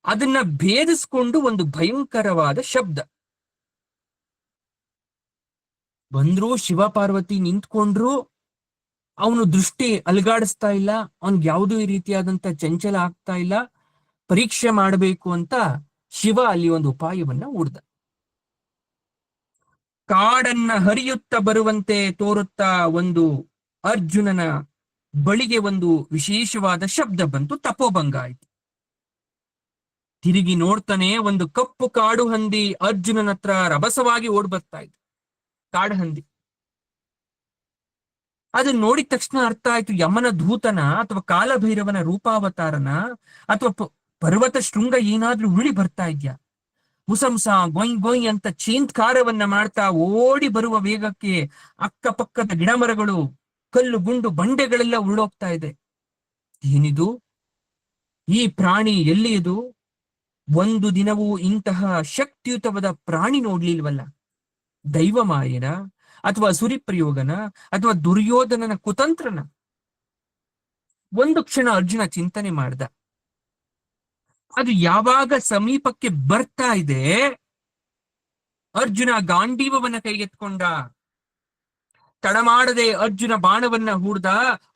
ಅದನ್ನ ಭೇದಿಸ್ಕೊಂಡು ಒಂದು ಭಯಂಕರವಾದ ಶಬ್ದ. ಬಂದ್ರು ಶಿವ ಪಾರ್ವತಿ ನಿಂತ್ಕೊಂಡ್ರು. ಅವನು ದೃಷ್ಟಿ ಅಲ್ಗಾಡಿಸ್ತಾ ಇಲ್ಲ, ಅವನ್ಗೆ ಯಾವುದೇ ರೀತಿಯಾದಂತ ಚಂಚಲ ಆಗ್ತಾ ಇಲ್ಲ. ಪರೀಕ್ಷೆ ಮಾಡಬೇಕು ಅಂತ ಶಿವ ಅಲ್ಲಿ ಒಂದು ಉಪಾಯವನ್ನ ಹೂಡ್ದ. ಕಾಡನ್ನ ಹರಿಯುತ್ತ ಬರುವಂತೆ ತೋರುತ್ತಾ ಒಂದು ಅರ್ಜುನನ ಬಳಿಗೆ ಒಂದು ವಿಶೇಷವಾದ ಶಬ್ದ ಬಂತು, ತಪೋಭಂಗ ಆಯ್ತು. ತಿರುಗಿ ನೋಡ್ತಾನೆ, ಒಂದು ಕಪ್ಪು ಕಾಡು ಹಂದಿ ಅರ್ಜುನನ ಹತ್ರ ರಭಸವಾಗಿ ಓಡ್ ಬರ್ತಾ ಇತ್ತು. ಕಾಡು ಹಂದಿ ಅದನ್ನ ನೋಡಿದ ತಕ್ಷಣ ಅರ್ಥ ಆಯ್ತು, ಯಮನ ಧೂತನ ಅಥವಾ ಕಾಲಭೈರವನ ರೂಪಾವತಾರನ ಅಥವಾ ಪರ್ವತ ಶೃಂಗ ಏನಾದ್ರೂ ಉಳಿ ಬರ್ತಾ ಇದ್ಯಾ. ಮುಸಂಸ ಗೊಯ್ ಗೊಯ್ ಅಂತ ಚೀಂತ್ಕಾರವನ್ನ ಮಾಡ್ತಾ ಓಡಿ ಬರುವ ವೇಗಕ್ಕೆ ಅಕ್ಕಪಕ್ಕದ ಗಿಡಮರಗಳು, ಕಲ್ಲು ಗುಂಡು ಬಂಡೆಗಳೆಲ್ಲ ಉರುಳೋಗ್ತಾ ಇದೆ. ಏನಿದು, ಈ ಪ್ರಾಣಿ ಎಲ್ಲಿ ಇದು? ಒಂದು ದಿನವೂ ಇಂತಹ ಶಕ್ತಿಯುತವಾದ ಪ್ರಾಣಿ ನೋಡ್ಲಿಲ್ವಲ್ಲ. ದೈವ ಮಾಯನ ಅಥವಾ ಸುರಿಪ್ರಯೋಗನ ಅಥವಾ ದುರ್ಯೋಧನನ ಕುತಂತ್ರನ? ಒಂದು ಕ್ಷಣ ಅರ್ಜುನ ಚಿಂತನೆ ಮಾಡ್ದ. ಅದು ಯಾವಾಗ ಸಮೀಪಕ್ಕೆ ಬರ್ತಾ ಇದೆ, ಅರ್ಜುನ ಗಾಂಡೀವವನ್ನ ಕೈಗೆತ್ಕೊಂಡ. ತಡ ಮಾಡದೆ ಅರ್ಜುನ ಬಾಣವನ್ನ ಹೂಡ್ದ,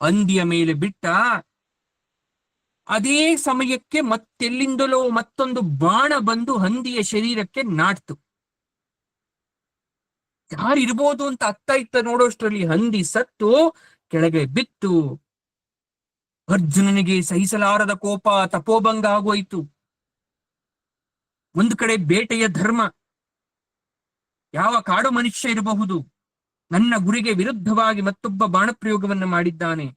ಹಂದಿಯ ಮೇಲೆ ಬಿಟ್ಟ. ಅದೇ ಸಮಯಕ್ಕೆ ಮತ್ತೆಲ್ಲಿಂದಲೋ ಮತ್ತೊಂದು ಬಾಣ ಬಂದು ಹಂದಿಯ ಶರೀರಕ್ಕೆ ನಾಟ್ತು. ಯಾರಿರ್ಬೋದು ಅಂತ ಅತ್ತ ಇತ್ತ ನೋಡೋಷ್ಟ್ರಲ್ಲಿ ಹಂದಿ ಸತ್ತು ಕೆಳಗೆ ಬಿತ್ತು. ಅರ್ಜುನನಿಗೆ ಸಹಿಸಲಾರದ ಕೋಪ, ತಪೋಭಂಗ ಆಗೋಯ್ತು. ಒಂದು ಕಡೆ ಬೇಟೆಯ ಧರ್ಮ, ಯಾವ ಕಾಡು ಮನುಷ್ಯ ಇರಬಹುದು ನನ್ನ ಗುರಿಗೆ ವಿರುದ್ಧವಾಗಿ ಮತ್ತೊಬ್ಬ ಬಾಣಪ್ರಯೋಗವನ್ನ ಮಾಡಿದ್ದಾನೆ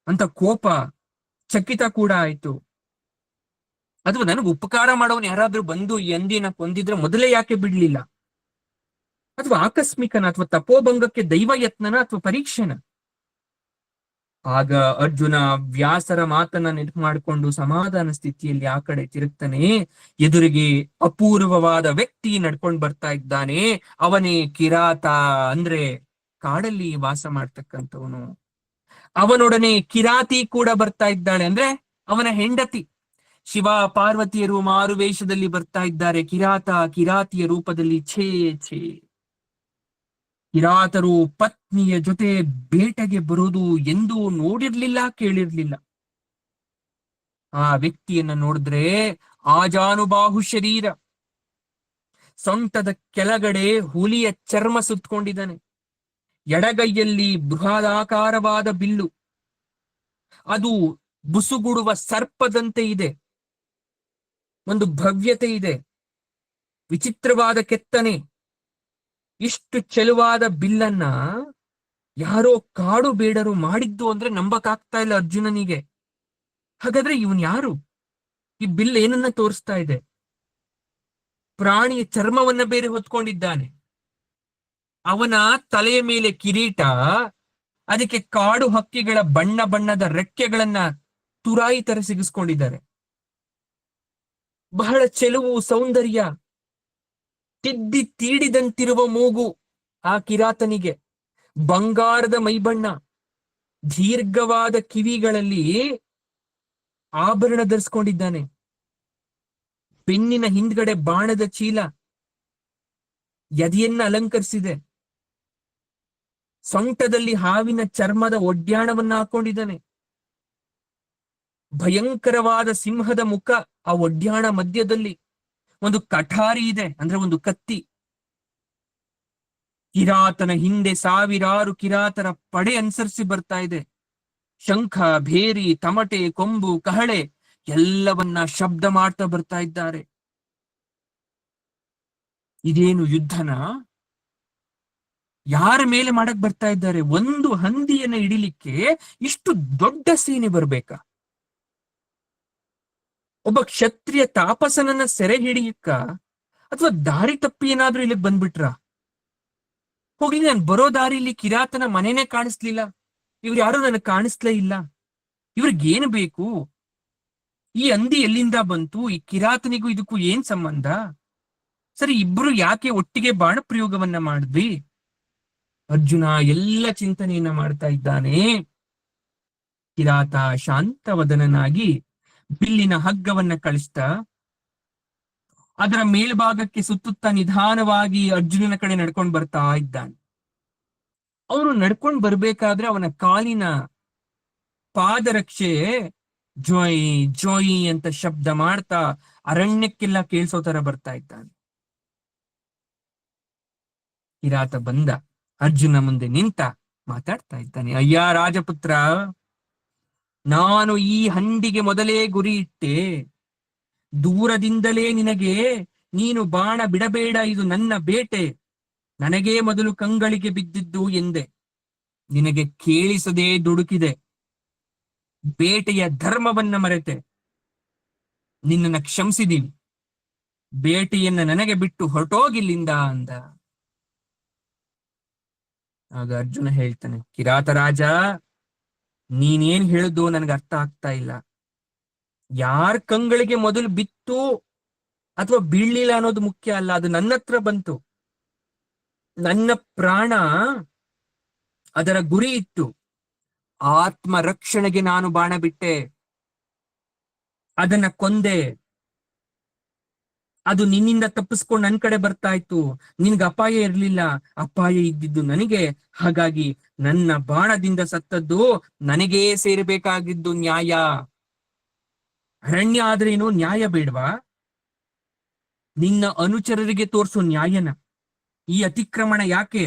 ಅಂತ ಕೋಪ, ಚಕಿತ ಕೂಡ ಆಯ್ತು. ಅಥವಾ ನನಗೆ ಉಪಕಾರ ಮಾಡೋನು ಯಾರಾದ್ರೂ ಬಂದು ಈ ಹಂದಿನ ಕೊಂದಿದ್ರೆ ಮೊದಲೇ ಯಾಕೆ ಬಿಡ್ಲಿಲ್ಲ? ಅಥವಾ ಆಕಸ್ಮಿಕನ ಅಥವಾ ತಪೋಭಂಗಕ್ಕೆ ದೈವ ಯತ್ನನ ಅಥವಾ ಪರೀಕ್ಷೆನ? ಆಗ ಅರ್ಜುನ ವ್ಯಾಸರ ಮಾತನ್ನ ನೆನಪು ಮಾಡಿಕೊಂಡು ಸಮಾಧಾನ ಸ್ಥಿತಿಯಲ್ಲಿ ಆ ಕಡೆ ತಿರುಗ್ತಾನೆ. ಎದುರಿಗೆ ಅಪೂರ್ವವಾದ ವ್ಯಕ್ತಿ ನಡ್ಕೊಂಡು ಬರ್ತಾ ಇದ್ದಾನೆ. ಅವನೇ ಕಿರಾತ, ಅಂದ್ರೆ ಕಾಡಲ್ಲಿ ವಾಸ ಮಾಡ್ತಕ್ಕಂಥವನು. ಅವನೊಡನೆ ಕಿರಾತಿ ಕೂಡ ಬರ್ತಾ ಇದ್ದಾಳೆ, ಅಂದ್ರೆ ಅವನ ಹೆಂಡತಿ. ಶಿವ ಪಾರ್ವತಿಯರು ಮಾರು ವೇಷದಲ್ಲಿ ಬರ್ತಾ ಇದ್ದಾರೆ, ಕಿರಾತ ಕಿರಾತಿಯ ರೂಪದಲ್ಲಿ. ಛೇ ಛೇ, ಕಿರಾತರು ಪತ್ನಿಯ ಜೊತೆ ಬೇಟೆಗೆ ಬರೋದು ಎಂದೂ ನೋಡಿರ್ಲಿಲ್ಲ, ಕೇಳಿರ್ಲಿಲ್ಲ. ಆ ವ್ಯಕ್ತಿಯನ್ನ ನೋಡಿದ್ರೆ ಆಜಾನುಬಾಹು ಶರೀರ, ಸೊಂಟದ ಕೆಳಗಡೆ ಹುಲಿಯ ಚರ್ಮ ಸುತ್ತಕೊಂಡಿದ್ದಾನೆ, ಎಡಗೈಯಲ್ಲಿ ಬೃಹದಾಕಾರವಾದ ಬಿಲ್ಲು, ಅದು ಬುಸುಗುಡುವ ಸರ್ಪದಂತೆ ಇದೆ. ಒಂದು ಭವ್ಯತೆ ಇದೆ, ವಿಚಿತ್ರವಾದ ಕೆತ್ತನೆ. ಇಷ್ಟು ಚೆಲುವಾದ ಬಿಲ್ಲನ್ನ ಯಾರೋ ಕಾಡು ಬೇಡರು ಮಾಡಿದ್ದು ಅಂದ್ರೆ ನಂಬಕ್ಕಾಗ್ತಾ ಇಲ್ಲ ಅರ್ಜುನನಿಗೆ. ಹಾಗಾದ್ರೆ ಇವನ್ ಯಾರು? ಈ ಬಿಲ್ ಏನನ್ನ ತೋರಿಸ್ತಾ ಇದೆ? ಪ್ರಾಣಿಯ ಚರ್ಮವನ್ನ ಬೇರೆ ಹೊತ್ಕೊಂಡಿದ್ದಾನೆ. ಅವನ ತಲೆಯ ಮೇಲೆ ಕಿರೀಟ, ಅದಕ್ಕೆ ಕಾಡು ಹಕ್ಕಿಗಳ ಬಣ್ಣ ಬಣ್ಣದ ರೆಕ್ಕೆಗಳನ್ನ ತುರಾಯಿ ತರ ಸಿಗಿಸ್ಕೊಂಡಿದ್ದಾರೆ. ಬಹಳ ಚೆಲುವು, ಸೌಂದರ್ಯ, ತಿದ್ದಿ ತೀಡಿದಂತಿರುವ ಮೂಗು ಆ ಕಿರಾತನಿಗೆ, ಬಂಗಾರದ ಮೈಬಣ್ಣ, ದೀರ್ಘವಾದ ಕಿವಿಗಳಲ್ಲಿ ಆಭರಣ ಧರಿಸ್ಕೊಂಡಿದ್ದಾನೆ, ಬೆನ್ನಿನ ಹಿಂದ್ಗಡೆ ಬಾಣದ ಚೀಲ ಎದೆಯನ್ನ ಅಲಂಕರಿಸಿದೆ, ಸೊಂಟದಲ್ಲಿ ಹಾವಿನ ಚರ್ಮದ ಒಡ್ಯಾಣವನ್ನ ಹಾಕೊಂಡಿದ್ದಾನೆ, ಭಯಂಕರವಾದ ಸಿಂಹದ ಮುಖ, ಆ ಒಡ್ಯಾಣ ಮಧ್ಯದಲ್ಲಿ ಒಂದು ಕಠಾರಿ ಇದೆ, ಅಂದ್ರೆ ಒಂದು ಕತ್ತಿ. ಕಿರಾತನ ಹಿಂದೆ ಸಾವಿರಾರು ಕಿರಾತರ ಪಡೆ ಅನುಸರಿಸಿ ಬರ್ತಾ ಇದೆ. ಶಂಖ, ಭೇರಿ, ತಮಟೆ, ಕೊಂಬು, ಕಹಳೆ ಎಲ್ಲವನ್ನ ಶಬ್ದ ಮಾಡ್ತಾ ಬರ್ತಾ ಇದ್ದಾರೆ. ಇದೇನು ಯುದ್ಧನ? ಯಾರ ಮೇಲೆ ಮಾಡಕ್ ಬರ್ತಾ ಇದ್ದಾರೆ? ಒಂದು ಹಂದಿಯನ್ನ ಹಿಡಿಲಿಕ್ಕೆ ಇಷ್ಟು ದೊಡ್ಡ ಸೇನೆ ಬರ್ಬೇಕಾ? ಒಬ್ಬ ಕ್ಷತ್ರಿಯ ತಾಪಸನನ್ನ ಸೆರೆ ಹಿಡಿಯಕ್ಕ ಅಥವಾ ದಾರಿ ತಪ್ಪಿ ಏನಾದ್ರೂ ಇಲ್ಲಿಗೆ ಬಂದ್ಬಿಟ್ರ? ಹೋಗ್ಲಿ, ನಾನು ಬರೋ ದಾರಿಲಿ ಕಿರಾತನ ಮನೆನೇ ಕಾಣಿಸ್ಲಿಲ್ಲ, ಇವ್ರು ಯಾರು ನನಗೆ ಕಾಣಿಸ್ಲೇ ಇಲ್ಲ. ಇವ್ರಿಗೇನು ಬೇಕು? ಈ ಹಂದಿ ಎಲ್ಲಿಂದ ಬಂತು? ಈ ಕಿರಾತನಿಗೂ ಇದಕ್ಕೂ ಏನ್ ಸಂಬಂಧ? ಸರಿ, ಇಬ್ರು ಯಾಕೆ ಒಟ್ಟಿಗೆ ಬಾಣ ಪ್ರಯೋಗವನ್ನ ಮಾಡಿದ್ವಿ? ಅರ್ಜುನ ಎಲ್ಲ ಚಿಂತನೆಯನ್ನ ಮಾಡ್ತಾ ಇದ್ದಾನೆ. ಕಿರಾತ ಶಾಂತವದನನಾಗಿ ಬಿಲ್ಲಿನ ಹಗ್ಗವನ್ನ ಕಳಿಸ್ತಾ ಅದರ ಮೇಲ್ಭಾಗಕ್ಕೆ ಸುತ್ತುತ್ತಾ ನಿಧಾನವಾಗಿ ಅರ್ಜುನನ ಕಡೆ ನಡ್ಕೊಂಡು ಬರ್ತಾ ಇದ್ದಾನೆ. ಅವನು ನಡ್ಕೊಂಡ್ ಬರ್ಬೇಕಾದ್ರೆ ಅವನ ಕಾಲಿನ ಪಾದರಕ್ಷೆ ಜೋಯ್ ಜೋಯ್ ಅಂತ ಶಬ್ದ ಮಾಡ್ತಾ ಅರಣ್ಯಕ್ಕೆಲ್ಲ ಕೇಳಿಸೋ ತರ ಬರ್ತಾ ಇದ್ದಾನೆ. ಕಿರಾತ ಬಂದ, ಅರ್ಜುನ ಮುಂದೆ ನಿಂತ ಮಾತಾಡ್ತಾ ಇದ್ದಾನೆ. ಅಯ್ಯ ರಾಜಪುತ್ರ, ನಾನು ಈ ಹಂಡಿಗೆ ಮೊದಲೇ ಗುರಿ ಇಟ್ಟೆ. ದೂರದಿಂದಲೇ ನಿನಗೆ ನೀನು ಬಾಣ ಬಿಡಬೇಡ, ಇದು ನನ್ನ ಬೇಟೆ, ನನಗೇ ಮೊದಲು ಕಂಗಳಿಗೆ ಬಿದ್ದಿದ್ದು ಎಂದೆ. ನಿನಗೆ ಕೇಳಿಸದೆ ದುಡುಕಿದೆ, ಬೇಟೆಯ ಧರ್ಮವನ್ನ ಮರೆತೆ. ನಿನ್ನನ್ನ ಕ್ಷಮಿಸಿದೀನಿ, ಬೇಟೆಯನ್ನ ನನಗೆ ಬಿಟ್ಟು ಹೊರಟೋಗಿಲ್ಲಿಂದ ಅಂದ. ಆಗ ಅರ್ಜುನ ಹೇಳ್ತಾನೆ, ಕಿರಾತ ರಾಜ, ನೀನೇನ್ ಹೇಳುದು ನನಗೆ ಅರ್ಥ ಆಗ್ತಾ ಇಲ್ಲ. ಯಾರ ಕಂಗಳಿಗೆ ಮೊದಲು ಬಿತ್ತು ಅಥವಾ ಬೀಳ್ಲಿಲ್ಲ ಅನ್ನೋದು ಮುಖ್ಯ ಅಲ್ಲ, ಅದು ನನ್ನ ಹತ್ರ ಬಂತು. ನನ್ನ ಪ್ರಾಣ ಅದರ ಗುರಿ ಇತ್ತು. ಆತ್ಮ ರಕ್ಷಣೆಗೆ ನಾನು ಬಾಣ ಬಿಟ್ಟೆ, ಅದನ್ನ ಕೊಂದೆ. ಅದು ನಿನ್ನಿಂದ ತಪ್ಪಿಸ್ಕೊಂಡು ನನ್ ಕಡೆ ಬರ್ತಾ ಇತ್ತು. ನಿನ್ಗೆ ಅಪಾಯ ಇರ್ಲಿಲ್ಲ, ಅಪಾಯ ಇದ್ದಿದ್ದು ನನಗೆ. ಹಾಗಾಗಿ ನನ್ನ ಬಾಣದಿಂದ ಸತ್ತದ್ದು ನನಗೇ ಸೇರಬೇಕಾಗಿದ್ದು ನ್ಯಾಯ. ಅರಣ್ಯ ಆದ್ರೇನು, ನ್ಯಾಯ ಬೇಡವಾ? ನಿನ್ನ ಅನುಚರರಿಗೆ ತೋರಿಸೋ ನ್ಯಾಯನ? ಈ ಅತಿಕ್ರಮಣ ಯಾಕೆ?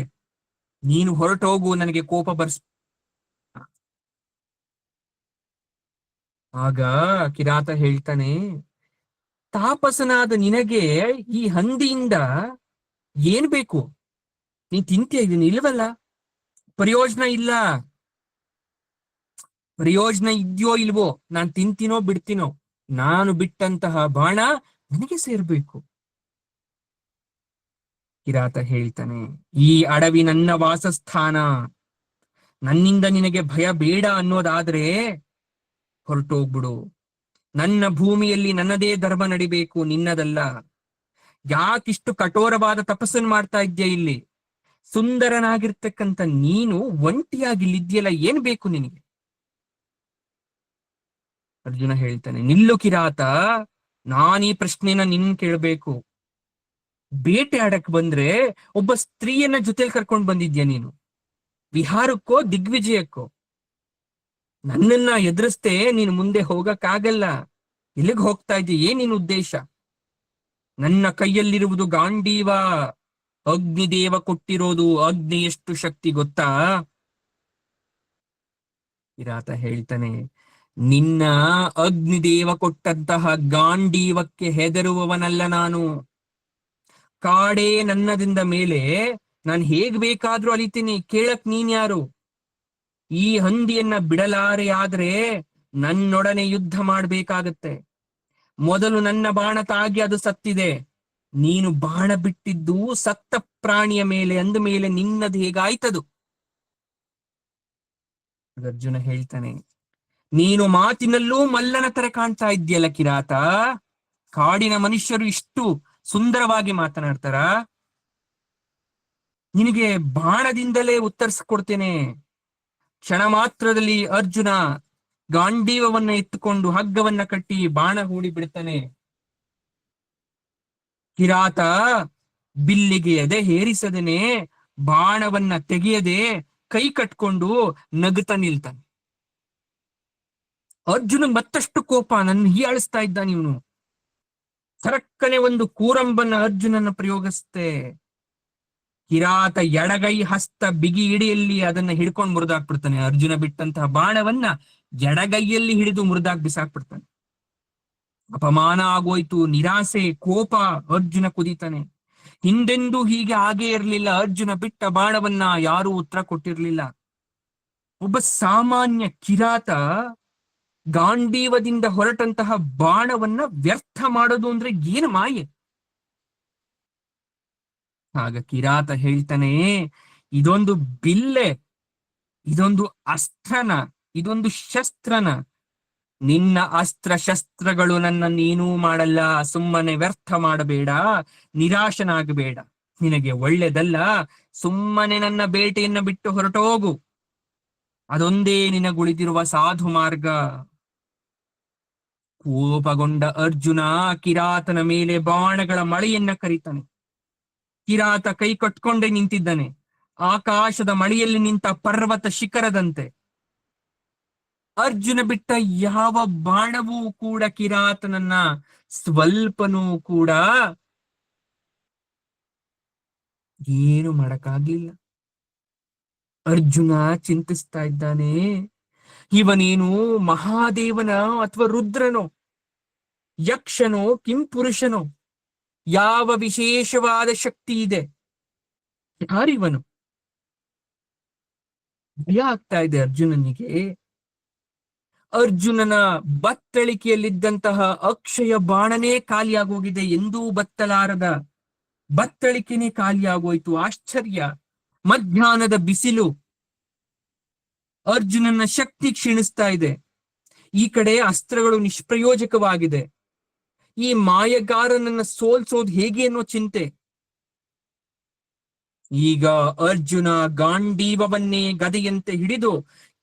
ನೀನು ಹೊರಟೋಗು, ನನಗೆ ಕೋಪ ಬರ್ಸ್. ಆಗ ಕಿರಾತ ಹೇಳ್ತಾನೆ, ತಾಪಸನಾದ ನಿನಗೆ ಈ ಹಂದಿಯಿಂದ ಏನ್ ಬೇಕು? ನೀನ್ ತಿಂತೀಯ? ಇದನ್ನ ಇಲ್ವಲ್ಲ, ಪ್ರಯೋಜನ ಇಲ್ಲ. ಪ್ರಯೋಜನ ಇದೆಯೋ ಇಲ್ವೋ, ನಾನ್ ತಿಂತೀನೋ ಬಿಡ್ತೀನೋ, ನಾನು ಬಿಟ್ಟಂತಹ ಬಾಣ ನನಗೆ ಸೇರ್ಬೇಕು. ಕಿರಾತ ಹೇಳ್ತಾನೆ, ಈ ಅಡವಿ ನನ್ನ ವಾಸಸ್ಥಾನ, ನನ್ನಿಂದ ನಿನಗೆ ಭಯ ಬೇಡ ಅನ್ನೋದಾದ್ರೆ ಹೊರಟೋಗ್ಬಿಡು. ನನ್ನ ಭೂಮಿಯಲ್ಲಿ ನನ್ನದೇ ಧರ್ಮ ನಡಿಬೇಕು, ನಿನ್ನದಲ್ಲ. ಯಾಕಿಷ್ಟು ಕಠೋರವಾದ ತಪಸ್ಸನ್ನು ಮಾಡ್ತಾ ಇದ್ಯಾ ಇಲ್ಲಿ? ಸುಂದರನಾಗಿರ್ತಕ್ಕಂಥ ನೀನು ಒಂಟಿಯಾಗಿ ಇಲ್ಲಿದ್ಯಲ್ಲ, ಏನ್ ಬೇಕು ನಿನಗೆ? ಅರ್ಜುನ ಹೇಳ್ತಾನೆ, ನಿಲ್ಲು ಕಿರಾತ, ನಾನೀ ಪ್ರಶ್ನೆನ ನಿನ್ ಕೇಳ್ಬೇಕು. ಬೇಟೆ ಆಡಕ್ ಬಂದ್ರೆ ಒಬ್ಬ ಸ್ತ್ರೀಯನ್ನ ಜೊತೆಲಿ ಕರ್ಕೊಂಡ್ ಬಂದಿದ್ಯಾ ನೀನು? ವಿಹಾರಕ್ಕೋ ದಿಗ್ವಿಜಯಕ್ಕೋ? ನನ್ನನ್ನ ಎದುರಿಸ್ತೆ ನೀನು ಮುಂದೆ ಹೋಗಕ್ಕಾಗಲ್ಲ. ಎಲ್ಲಿಗೆ ಹೋಗ್ತಾ ಇದ್ದೀಯ? ಏನ್ ನಿನ್ ಉದ್ದೇಶ? ನನ್ನ ಕೈಯಲ್ಲಿರುವುದು ಗಾಂಡೀವ, ಅಗ್ನಿದೇವ ಕೊಟ್ಟಿರೋದು. ಅಗ್ನಿ ಎಷ್ಟು ಶಕ್ತಿ ಗೊತ್ತಾ? ಕಿರಾತ ಹೇಳ್ತಾನೆ, ನಿನ್ನ ಅಗ್ನಿದೇವ ಕೊಟ್ಟಂತಹ ಗಾಂಡೀವಕ್ಕೆ ಹೆದರುವವನಲ್ಲ ನಾನು. ಕಾಡೇ ನನ್ನದಿಂದ ಮೇಲೆ, ನಾನು ಹೇಗ್ ಬೇಕಾದ್ರೂ ಅಲಿತೀನಿ, ಕೇಳಕ್ ನೀನ್ ಯಾರು? ಈ ಹಂದಿಯನ್ನ ಬಿಡಲಾರೆ, ಆದ್ರೆ ನನ್ನೊಡನೆ ಯುದ್ಧ ಮಾಡ್ಬೇಕಾಗತ್ತೆ. ಮೊದಲು ನನ್ನ ಬಾಣ ತಾಗಿ ಅದು ಸತ್ತಿದೆ. ನೀನು ಬಾಣ ಬಿಟ್ಟಿದ್ದು ಸತ್ತ ಪ್ರಾಣಿಯ ಮೇಲೆ, ಅಂದ ಮೇಲೆ ನಿನ್ನದು ಹೇಗಾಯ್ತದು? ಅರ್ಜುನ ಹೇಳ್ತಾನೆ, ನೀನು ಮಾತಿನಲ್ಲೂ ಮಲ್ಲನ ತರ ಕಾಣ್ತಾ ಇದ್ಯಲ್ಲ ಕಿರಾತ. ಕಾಡಿನ ಮನುಷ್ಯರು ಇಷ್ಟು ಸುಂದರವಾಗಿ ಮಾತನಾಡ್ತಾರ? ನಿನಗೆ ಬಾಣದಿಂದಲೇ ಉತ್ತರಿಸ್ಕೊಡ್ತೇನೆ. ಕ್ಷಣ ಮಾತ್ರದಲ್ಲಿ ಅರ್ಜುನ ಗಾಂಡೀವವನ್ನ ಎತ್ತುಕೊಂಡು ಹಗ್ಗವನ್ನ ಕಟ್ಟಿ ಬಾಣ ಹೂಡಿ ಬಿಡ್ತಾನೆ. ಕಿರಾತ ಬಿಲ್ಲಿಗೆ ಎದೆ ಹೇರಿಸದೇನೆ, ಬಾಣವನ್ನ ತೆಗೆಯದೆ ಕೈ ಕಟ್ಕೊಂಡು ನಗುತ್ತ ನಿಲ್ತಾನೆ. ಅರ್ಜುನ ಮತ್ತಷ್ಟು ಕೋಪ, ನನ್ನ ಹೀಯಾಳಿಸ್ತಾ ಇದ್ದಾನೆ ಇವನು. ಸರಕ್ಕನೆ ಒಂದು ಕೂರಂಬನ್ನ ಅರ್ಜುನನ ಪ್ರಯೋಗಿಸುತ್ತೆ. ಕಿರಾತ ಎಡಗೈ ಹಸ್ತ ಬಿಗಿ ಹಿಡಿಯಲ್ಲಿ ಅದನ್ನ ಹಿಡ್ಕೊಂಡು ಮುರಿದಾಕ್ಬಿಡ್ತಾನೆ. ಅರ್ಜುನ ಬಿಟ್ಟಂತಹ ಬಾಣವನ್ನ ಎಡಗೈಯಲ್ಲಿ ಹಿಡಿದು ಮುರಿದಾಕ್ ಬಿಸಾಕ್ಬಿಡ್ತಾನೆ. ಅಪಮಾನ ಆಗೋಯ್ತು, ನಿರಾಸೆ, ಕೋಪ. ಅರ್ಜುನ ಕುದಿತಾನೆ. ಹಿಂದೆಂದೂ ಹೀಗೆ ಆಗೇ ಇರಲಿಲ್ಲ. ಅರ್ಜುನ ಬಿಟ್ಟ ಬಾಣವನ್ನ ಯಾರೂ ಉತ್ತರ ಕೊಟ್ಟಿರ್ಲಿಲ್ಲ. ಒಬ್ಬ ಸಾಮಾನ್ಯ ಕಿರಾತ ಗಾಂಡೀವದಿಂದ ಹೊರಟಂತಹ ಬಾಣವನ್ನ ವ್ಯರ್ಥ ಮಾಡೋದು ಅಂದ್ರೆ ಏನು ಮಾಯೆ? ಆಗ ಕಿರಾತ ಹೇಳ್ತಾನೆ, ಇದೊಂದು ಬಿಲ್ಲೆ, ಇದೊಂದು ಅಸ್ತ್ರನ, ಇದೊಂದು ಶಸ್ತ್ರನ. ನಿನ್ನ ಅಸ್ತ್ರ ಶಸ್ತ್ರಗಳು ನನ್ನ ನೀನೂ ಮಾಡಲ್ಲ. ಸುಮ್ಮನೆ ವ್ಯರ್ಥ ಮಾಡಬೇಡ, ನಿರಾಶನಾಗಬೇಡ, ನಿನಗೆ ಒಳ್ಳೆದಲ್ಲ. ಸುಮ್ಮನೆ ನನ್ನ ಬೇಟೆಯನ್ನ ಬಿಟ್ಟು ಹೊರಟೋಗು, ಅದೊಂದೇ ನಿನಗುಳಿದಿರುವ ಸಾಧು ಮಾರ್ಗ. ಕೋಪಗೊಂಡ ಅರ್ಜುನ ಕಿರಾತನ ಮೇಲೆ ಬಾಣಗಳ ಮಳೆಯನ್ನ ಕರೀತಾನೆ. ಕಿರಾತ ಕೈ ಕಟ್ಕೊಂಡೇ ನಿಂತಿದ್ದಾನೆ. ಆಕಾಶದ ಮಳೆಯಲ್ಲಿ ನಿಂತ ಪರ್ವತ ಶಿಖರದಂತೆ. ಅರ್ಜುನ ಬಿಟ್ಟ ಯಾವ ಬಾಣವೂ ಕೂಡ ಕಿರಾತನನ್ನ ಸ್ವಲ್ಪನೂ ಕೂಡ ಏನು ಮಾಡಕ್ಕಾಗ್ಲಿಲ್ಲ. ಅರ್ಜುನ ಚಿಂತಿಸ್ತಾ ಇದ್ದಾನೆ, ಇವನೇನು ಮಹಾದೇವನ ಅಥವಾ ರುದ್ರನೋ, ಯಕ್ಷನೋ, ಕಿಂಪುರುಷನೋ, ಯಾವ ವಿಶೇಷವಾದ ಶಕ್ತಿ ಇದೆ, ಯಾರಿವನು? ಭಯ ಆಗ್ತಾ ಇದೆ ಅರ್ಜುನನಿಗೆ. ಅರ್ಜುನನ ಬತ್ತಳಿಕೆಯಲ್ಲಿದ್ದಂತಹ ಅಕ್ಷಯ ಬಾಣನೇ ಖಾಲಿಯಾಗೋಗಿದೆ, ಎಂದೂ ಬತ್ತಲಾರದ ಬತ್ತಳಿಕೆನೇ ಖಾಲಿಯಾಗೋಯ್ತು. ಆಶ್ಚರ್ಯ. ಮಧ್ಯಾಹ್ನದ ಬಿಸಿಲು, ಅರ್ಜುನನ ಶಕ್ತಿ ಕ್ಷೀಣಿಸ್ತಾ ಇದೆ. ಈ ಕಡೆ ಅಸ್ತ್ರಗಳು ನಿಷ್ಪ್ರಯೋಜಕವಾಗಿದೆ. ಈ ಮಾಯಗಾರನನ್ನ ಸೋಲ್ಸೋದು ಹೇಗೆ ಅನ್ನೋ ಚಿಂತೆ. ಈಗ ಅರ್ಜುನ ಗಾಂಡೀವವನ್ನೇ ಗದೆಯಂತೆ ಹಿಡಿದು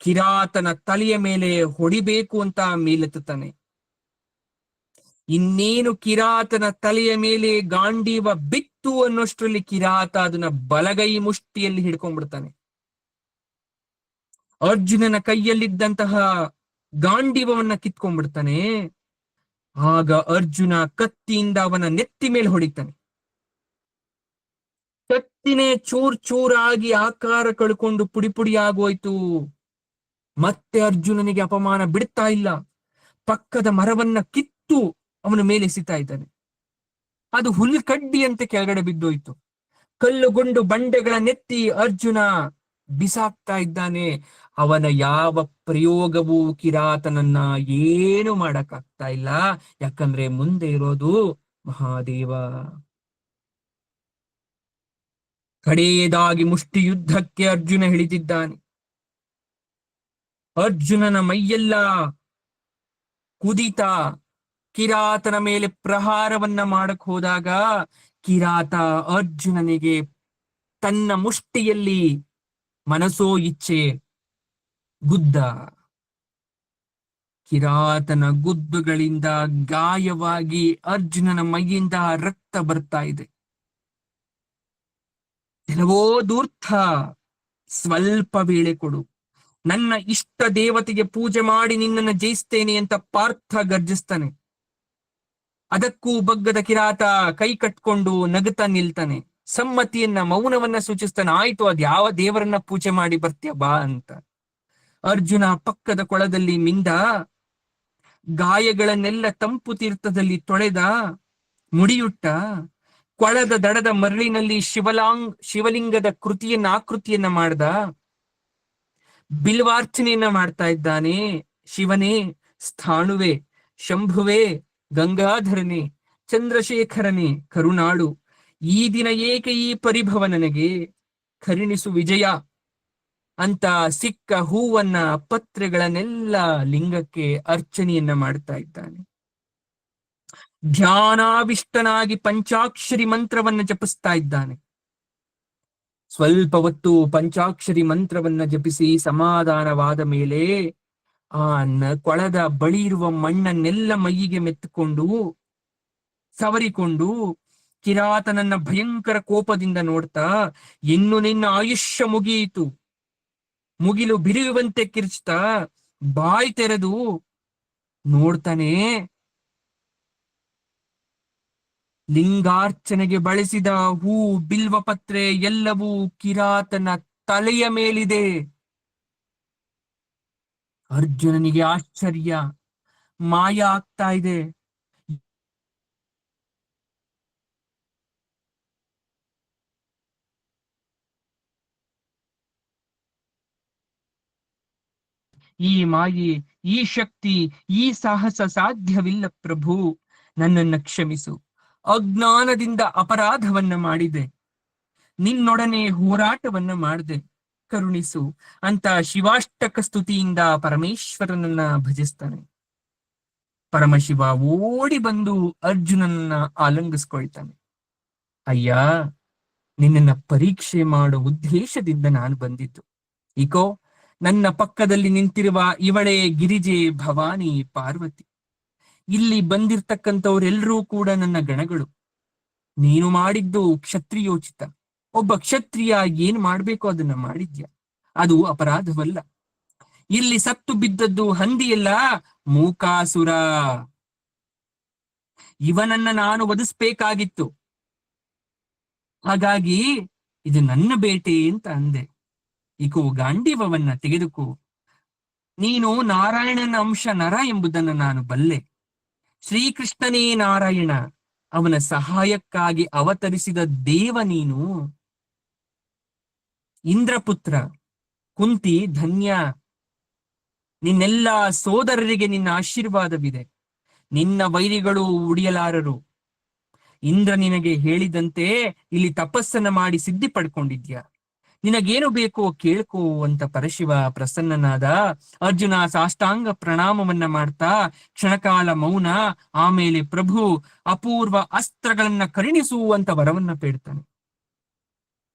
ಕಿರಾತನ ತಲೆಯ ಮೇಲೆ ಹೊಡಿಬೇಕು ಅಂತ ಮೇಲೆತ್ತುತ್ತಾನೆ. ಇನ್ನೇನು ಕಿರಾತನ ತಲೆಯ ಮೇಲೆ ಗಾಂಡೀವ ಬಿತ್ತು ಅನ್ನೋಷ್ಟರಲ್ಲಿ ಕಿರಾತ ಅದನ್ನ ಬಲಗೈ ಮುಷ್ಟಿಯಲ್ಲಿ ಹಿಡ್ಕೊಂಡ್ಬಿಡ್ತಾನೆ. ಅರ್ಜುನನ ಕೈಯಲ್ಲಿದ್ದಂತಹ ಗಾಂಡೀವವನ್ನ ಕಿತ್ಕೊಂಡ್ಬಿಡ್ತಾನೆ. ಆಗ ಅರ್ಜುನ ಕತ್ತಿಯಿಂದ ಅವನ ನೆತ್ತಿ ಮೇಲೆ ಹೊಡಿತಾನೆ. ಕತ್ತಿನೇ ಚೂರ್ ಚೂರಾಗಿ ಆಕಾರ ಕಳ್ಕೊಂಡು ಪುಡಿ ಪುಡಿ ಆಗೋಯ್ತು. ಮತ್ತೆ ಅರ್ಜುನನಿಗೆ ಅಪಮಾನ ಬಿಡ್ತಾ ಇಲ್ಲ. ಪಕ್ಕದ ಮರವನ್ನ ಕಿತ್ತು ಅವನ ಮೇಲೆ ಎಸಿತಾ ಇದ್ದಾನೆ. ಅದು ಹುಲ್ಕಡ್ಡಿಯಂತೆ ಕೆಳಗಡೆ ಬಿದ್ದೋಯ್ತು. ಕಲ್ಲುಗುಂಡು ಬಂಡೆಗಳ ನೆತ್ತಿ ಅರ್ಜುನ ಬಿಸಾಕ್ತಾ ಇದ್ದಾನೆ. ಅವನ ಯಾವ ಪ್ರಯೋಗವೂ ಕಿರಾತನನ್ನ ಏನು ಮಾಡಕ್ಕಾಗ್ತಾ ಇಲ್ಲ. ಯಾಕಂದ್ರೆ ಮುಂದೆ ಇರೋದು ಮಹಾದೇವ. ಕಡೆಯದಾಗಿ ಮುಷ್ಟಿ ಯುದ್ಧಕ್ಕೆ ಅರ್ಜುನ ಹಿಡಿದಿದ್ದಾನೆ. ಅರ್ಜುನನ ಮೈಯೆಲ್ಲ ಕುದಿತ. ಕಿರಾತನ ಮೇಲೆ ಪ್ರಹಾರವನ್ನ ಮಾಡಕ್ ಹೋದಾಗ ಕಿರಾತ ಅರ್ಜುನನಿಗೆ ತನ್ನ ಮುಷ್ಟಿಯಲ್ಲಿ ಮನಸೋ ಇಚ್ಛೆ ಗುದ್ದ. ಕಿರಾತನ ಗುದ್ದುಗಳಿಂದ ಗಾಯವಾಗಿ ಅರ್ಜುನನ ಮೈಯಿಂದ ರಕ್ತ ಬರ್ತಾ ಇದೆ. ಕೆಲವೋ ದೂರ್ಥ, ಸ್ವಲ್ಪ ವೇಳೆ ಕೊಡು, ನನ್ನ ಇಷ್ಟ ದೇವತೆಗೆ ಪೂಜೆ ಮಾಡಿ ನಿನ್ನನ್ನು ಜಯಿಸ್ತೇನೆ ಅಂತ ಪಾರ್ಥ ಗರ್ಜಿಸ್ತಾನೆ. ಅದಕ್ಕೂ ಬಗ್ಗದ ಕಿರಾತ ಕೈ ಕಟ್ಕೊಂಡು ನಗುತ್ತಾ ನಿಲ್ತಾನೆ. ಸಮ್ಮತಿಯನ್ನ, ಮೌನವನ್ನ ಸೂಚಿಸ್ತಾನೆ. ಆಯ್ತು, ಅದ್ ಯಾವ ದೇವರನ್ನ ಪೂಜೆ ಮಾಡಿ ಬರ್ತೀಯ ಬಾ ಅಂತ. ಅರ್ಜುನ ಪಕ್ಕದ ಕೊಳದಲ್ಲಿ ಮಿಂದ, ಗಾಯಗಳನ್ನೆಲ್ಲ ತಂಪು ತೀರ್ಥದಲ್ಲಿ ತೊಳೆದ, ಮುಡಿಯುಟ್ಟ, ಕೊಳದ ದಡದ ಮರಳಿನಲ್ಲಿ ಶಿವಲಿಂಗದ ಆಕೃತಿಯನ್ನ ಮಾಡ್ದ, ಬಿಲ್ವಾರ್ಚನೆಯನ್ನ ಮಾಡ್ತಾ ಇದ್ದಾನೆ. ಶಿವನೇ, ಸ್ಥಾಣುವೆ, ಶಂಭುವೆ, ಗಂಗಾಧರನೇ, ಚಂದ್ರಶೇಖರನೇ, ಕರುಣಾಳು, ಈ ದಿನ ಏಕೆ ಈ ಪರಿಭವ ನನಗೆ, ಕರುಣಿಸು ವಿಜಯ ಅಂತ ಸಿಕ್ಕ ಹೂವನ್ನ, ಪತ್ರೆಗಳನ್ನೆಲ್ಲ ಲಿಂಗಕ್ಕೆ ಅರ್ಚನೆಯನ್ನ ಮಾಡ್ತಾ ಇದ್ದಾನೆ. ಧ್ಯಾನಾವಿಷ್ಟನಾಗಿ ಪಂಚಾಕ್ಷರಿ ಮಂತ್ರವನ್ನ ಜಪಿಸ್ತಾ ಇದ್ದಾನೆ. ಸ್ವಲ್ಪ ಹೊತ್ತು ಪಂಚಾಕ್ಷರಿ ಮಂತ್ರವನ್ನ ಜಪಿಸಿ ಸಮಾಧಾನವಾದ ಮೇಲೆ ಆ ಕೊಳದ ಬಳಿ ಇರುವ ಮಣ್ಣನ್ನೆಲ್ಲ ಮೈಯಿಗೆ ಮೆತ್ತುಕೊಂಡು ಸವರಿಕೊಂಡು ಕಿರಾತನನ್ನ ಭಯಂಕರ ಕೋಪದಿಂದ ನೋಡ್ತಾ, ಇನ್ನು ನಿನ್ನ ಆಯುಷ್ಯ ಮುಗಿಯಿತು, ಮುಗಿಲು ಬಿರಿಯುವಂತೆ ಕಿರ್ಚ್ತಾ ಬಾಯಿ ತೆರೆದು ನೋಡ್ತಾನೆ. ಲಿಂಗಾರ್ಚನೆಗೆ ಬಳಸಿದ ಹೂ, ಬಿಲ್ವ ಪತ್ರೆ ಎಲ್ಲವೂ ಕಿರಾತನ ತಲೆಯ ಮೇಲಿದೆ. ಅರ್ಜುನನಿಗೆ ಆಶ್ಚರ್ಯ, ಮಾಯ ಆಗ್ತಾ ಇದೆ. ಈ ಮಾಯೆ, ಈ ಶಕ್ತಿ, ಈ ಸಾಹಸ ಸಾಧ್ಯವಿಲ್ಲ ಪ್ರಭು, ನನ್ನನ್ನ ಕ್ಷಮಿಸು. ಅಜ್ಞಾನದಿಂದ ಅಪರಾಧವನ್ನ ಮಾಡಿದೆ, ನಿನ್ನೊಡನೆ ಹೋರಾಟವನ್ನ ಮಾಡಿದೆ, ಕರುಣಿಸು ಅಂತ ಶಿವಾಷ್ಟಕ ಸ್ತುತಿಯಿಂದ ಪರಮೇಶ್ವರನನ್ನ ಭಜಿಸ್ತಾನೆ. ಪರಮಶಿವ ಓಡಿ ಬಂದು ಅರ್ಜುನನನ್ನ ಆಲಂಗಿಸ್ಕೊಳ್ತಾನೆ. ಅಯ್ಯ, ನಿನ್ನನ್ನ ಪರೀಕ್ಷೆ ಮಾಡೋ ಉದ್ದೇಶದಿಂದ ನಾನು ಬಂದಿದ್ದು. ಈಕೋ, ನನ್ನ ಪಕ್ಕದಲ್ಲಿ ನಿಂತಿರುವ ಇವಳೇ ಗಿರಿಜೆ, ಭವಾನಿ, ಪಾರ್ವತಿ. ಇಲ್ಲಿ ಬಂದಿರ್ತಕ್ಕಂಥವ್ರೆಲ್ಲರೂ ಕೂಡ ನನ್ನ ಗಣಗಳು. ನೀನು ಮಾಡಿದ್ದು ಕ್ಷತ್ರಿಯೋಚಿತ. ಒಬ್ಬ ಕ್ಷತ್ರಿಯ ಏನ್ ಮಾಡ್ಬೇಕೋ ಅದನ್ನ ಮಾಡಿದ್ಯಾ, ಅದು ಅಪರಾಧವಲ್ಲ. ಇಲ್ಲಿ ಸತ್ತು ಬಿದ್ದದ್ದು ಹಂದಿಯಲ್ಲ, ಮೂಕಾಸುರ. ಇವನನ್ನ ನಾನು ವಧಿಸ್ಬೇಕಾಗಿತ್ತು. ಹಾಗಾಗಿ ಇದು ನನ್ನ ಬೇಟೆ ಅಂತ ಅಂದೆ. ಇಕೋ ಗಾಂಡೀವವನ್ನ ತೆಗೆದುಕೋ. ನೀನು ನಾರಾಯಣನ ಅಂಶ ನರ ಎಂಬುದನ್ನು ನಾನು ಬಲ್ಲೆ. ಶ್ರೀಕೃಷ್ಣನೇ ನಾರಾಯಣ, ಅವನ ಸಹಾಯಕ್ಕಾಗಿ ಅವತರಿಸಿದ ದೇವ ನೀನು. ಇಂದ್ರಪುತ್ರ, ಕುಂತಿ ಧನ್ಯ. ನಿನ್ನೆಲ್ಲ ಸೋದರರಿಗೆ ನಿನ್ನ ಆಶೀರ್ವಾದವಿದೆ. ನಿನ್ನ ವೈರಿಗಳು ಉಳಿಯಲಾರರು. ಇಂದ್ರ ನಿನಗೆ ಹೇಳಿದಂತೆ ಇಲ್ಲಿ ತಪಸ್ಸನ್ನ ಮಾಡಿ ಸಿದ್ಧಿ ಪಡ್ಕೊಂಡಿದ್ಯಾ. ನಿನಗೇನು ಬೇಕೋ ಕೇಳ್ಕೋ ಅಂತ ಪರಶಿವ ಪ್ರಸನ್ನನಾದ. ಅರ್ಜುನ ಸಾಷ್ಟಾಂಗ ಪ್ರಣಾಮವನ್ನ ಮಾಡ್ತಾ ಕ್ಷಣಕಾಲ ಮೌನ, ಆಮೇಲೆ ಪ್ರಭು ಅಪೂರ್ವ ಅಸ್ತ್ರಗಳನ್ನ ಕರುಣಿಸುವಂತ ವರವನ್ನ ಬೇಡ್ತಾನೆ.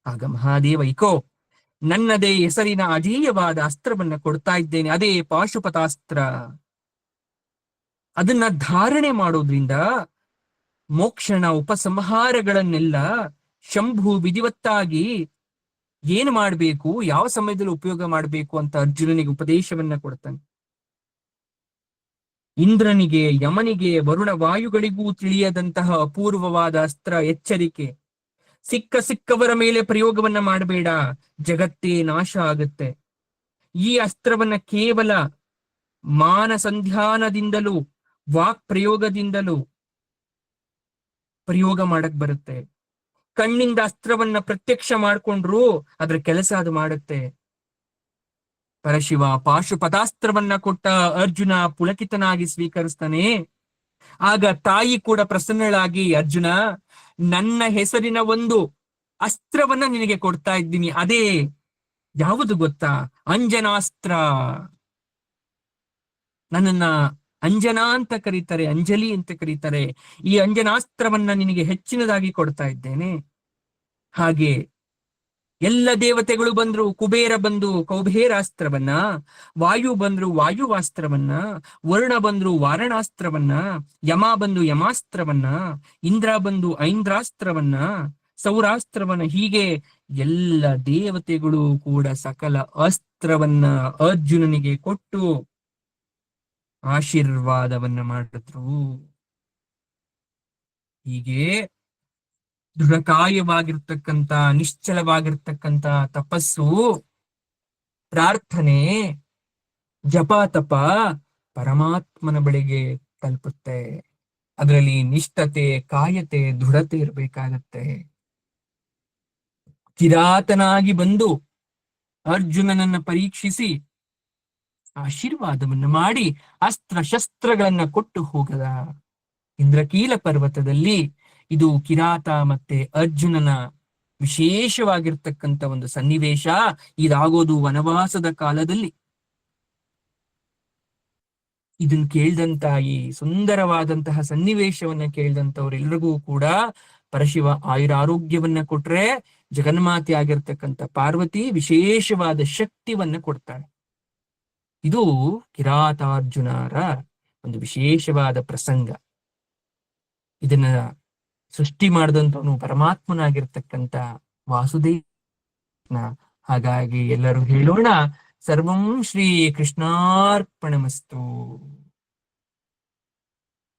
ಆಗ ಮಹಾದೇವ, ಇಕೋ ನನ್ನದೇ ಹೆಸರಿನ ಅಜೇಯವಾದ ಅಸ್ತ್ರವನ್ನ ಕೊಡ್ತಾ ಇದ್ದೇನೆ, ಅದೇ ಪಾಶುಪತಾಸ್ತ್ರ. ಅದನ್ನ ಧಾರಣೆ ಮಾಡೋದ್ರಿಂದ ಮೋಕ್ಷಣ ಉಪಸಂಹಾರಗಳನ್ನೆಲ್ಲ ಶಂಭು ವಿಧಿವತ್ತಾಗಿ ಏನು ಮಾಡಬೇಕು, ಯಾವ ಸಮಯದಲ್ಲಿ ಉಪಯೋಗ ಮಾಡಬೇಕು ಅಂತ ಅರ್ಜುನನಿಗೆ ಉಪದೇಶವನ್ನ ಕೊಡ್ತಾನೆ. ಇಂದ್ರನಿಗೆ, ಯಮನಿಗೆ, ವರುಣ ವಾಯುಗಳಿಗೂ ತಿಳಿಯದಂತಹ ಅಪೂರ್ವವಾದ ಅಸ್ತ್ರ, ಎಚ್ಚರಿಕೆ. ಸಿಕ್ಕವರ ಮೇಲೆ ಪ್ರಯೋಗವನ್ನ ಮಾಡಬೇಡ, ಜಗತ್ತೇ ನಾಶ ಆಗುತ್ತೆ. ಈ ಅಸ್ತ್ರವನ್ನ ಕೇವಲ ಮಾನಸಂಧ್ಯಾನದಿಂದಲೂ ವಾಕ್ ಪ್ರಯೋಗದಿಂದಲೂ ಪ್ರಯೋಗ ಮಾಡಕ್ ಬರುತ್ತೆ. ಕಣ್ಣಿಂದ ಅಸ್ತ್ರವನ್ನ ಪ್ರತ್ಯಕ್ಷ ಮಾಡ್ಕೊಂಡ್ರು ಅದ್ರ ಕೆಲಸ ಅದು ಮಾಡುತ್ತೆ. ಪರಶಿವ ಪಾಶುಪತಾಸ್ತ್ರವನ್ನ ಕೊಟ್ಟ ಅರ್ಜುನ ಪುಳಕಿತನಾಗಿ ಸ್ವೀಕರಿಸ್ತಾನೆ. ಆಗ ತಾಯಿ ಕೂಡ ಪ್ರಸನ್ನಳಾಗಿ, ಅರ್ಜುನ, ನನ್ನ ಹೆಸರಿನ ಒಂದು ಅಸ್ತ್ರವನ್ನ ನಿನಗೆ ಕೊಡ್ತಾ ಇದ್ದೀನಿ. ಅದೇ ಯಾವುದು ಗೊತ್ತಾ? ಅಂಜನಾಸ್ತ್ರ. ನನ್ನನ್ನ ಅಂಜನಾ ಅಂತ ಕರೀತಾರೆ, ಅಂಜಲಿ ಅಂತ ಕರೀತಾರೆ. ಈ ಅಂಜನಾಸ್ತ್ರವನ್ನ ನಿನಗೆ ಹೆಚ್ಚಿನದಾಗಿ ಕೊಡ್ತಾ ಇದ್ದೇನೆ. ಹಾಗೆ ಎಲ್ಲ ದೇವತೆಗಳು ಬಂದ್ರು, ಕುಬೇರ ಬಂದು ಕೌಬೇರಾಸ್ತ್ರವನ್ನ, ವಾಯು ಬಂದ್ರು ವಾಯುವಾಸ್ತ್ರವನ್ನ, ವರುಣ ಬಂದ್ರು ವಾರಣಾಸ್ತ್ರವನ್ನ, ಯಮ ಬಂದು ಯಮಾಸ್ತ್ರವನ್ನ, ಇಂದ್ರ ಬಂದು ಐಂದ್ರಾಸ್ತ್ರವನ್ನ, ಸೌರಾಸ್ತ್ರವನ್ನ, ಹೀಗೆ ಎಲ್ಲ ದೇವತೆಗಳು ಕೂಡ ಸಕಲ ಅಸ್ತ್ರವನ್ನ ಅರ್ಜುನನಿಗೆ ಕೊಟ್ಟು ಆಶೀರ್ವಾದವನ್ನ ಮಾಡಿದ್ರು. ಹೀಗೆ ದೃಢಕಾಯವಾಗಿರ್ತಕ್ಕಂಥ, ನಿಶ್ಚಲವಾಗಿರ್ತಕ್ಕಂಥ ತಪಸ್ಸು, ಪ್ರಾರ್ಥನೆ, ಜಪ ತಪ ಪರಮಾತ್ಮನ ಬಳಿಗೆ ತಲುಪುತ್ತೆ. ಅದರಲ್ಲಿ ನಿಷ್ಠತೆ, ಕಾಯತೆ, ದೃಢತೆ ಇರಬೇಕಾಗತ್ತೆ. ಕಿರಾತನಾಗಿ ಬಂದು ಅರ್ಜುನನನ್ನ ಪರೀಕ್ಷಿಸಿ ಆಶೀರ್ವಾದವನ್ನು ಮಾಡಿ ಅಸ್ತ್ರ ಶಸ್ತ್ರಗಳನ್ನ ಕೊಟ್ಟು ಹೋಗದ. ಇಂದ್ರಕೀಲ ಪರ್ವತದಲ್ಲಿ ಇದು ಕಿರಾತ ಮತ್ತೆ ಅರ್ಜುನನ ವಿಶೇಷವಾಗಿರ್ತಕ್ಕಂಥ ಒಂದು ಸನ್ನಿವೇಶ. ಇದಾಗೋದು ವನವಾಸದ ಕಾಲದಲ್ಲಿ. ಇದನ್ನ ಕೇಳಿದಂತ, ಈ ಸುಂದರವಾದಂತಹ ಸನ್ನಿವೇಶವನ್ನ ಕೇಳಿದಂತವ್ರೆಲ್ರಿಗೂ ಕೂಡ ಪರಶಿವ ಆಯುರಾರೋಗ್ಯವನ್ನ ಕೊಟ್ರೆ, ಜಗನ್ಮಾತೆ ಆಗಿರ್ತಕ್ಕಂಥ ಪಾರ್ವತಿ ವಿಶೇಷವಾದ ಶಕ್ತಿವನ್ನ ಕೊಡ್ತಾಳೆ. ಇದು ಕಿರಾತಾರ್ಜುನರ ಒಂದು ವಿಶೇಷವಾದ ಪ್ರಸಂಗ. ಇದನ್ನ ಸೃಷ್ಟಿ ಮಾಡಿದಂತವನು ಪರಮಾತ್ಮನಾಗಿರ್ತಕ್ಕಂಥ ವಾಸುದೇವ. ಹಾಗಾಗಿ ಎಲ್ಲರೂ ಹೇಳೋಣ, ಸರ್ವಂ ಶ್ರೀ ಕೃಷ್ಣಾರ್ಪಣಮಸ್ತು.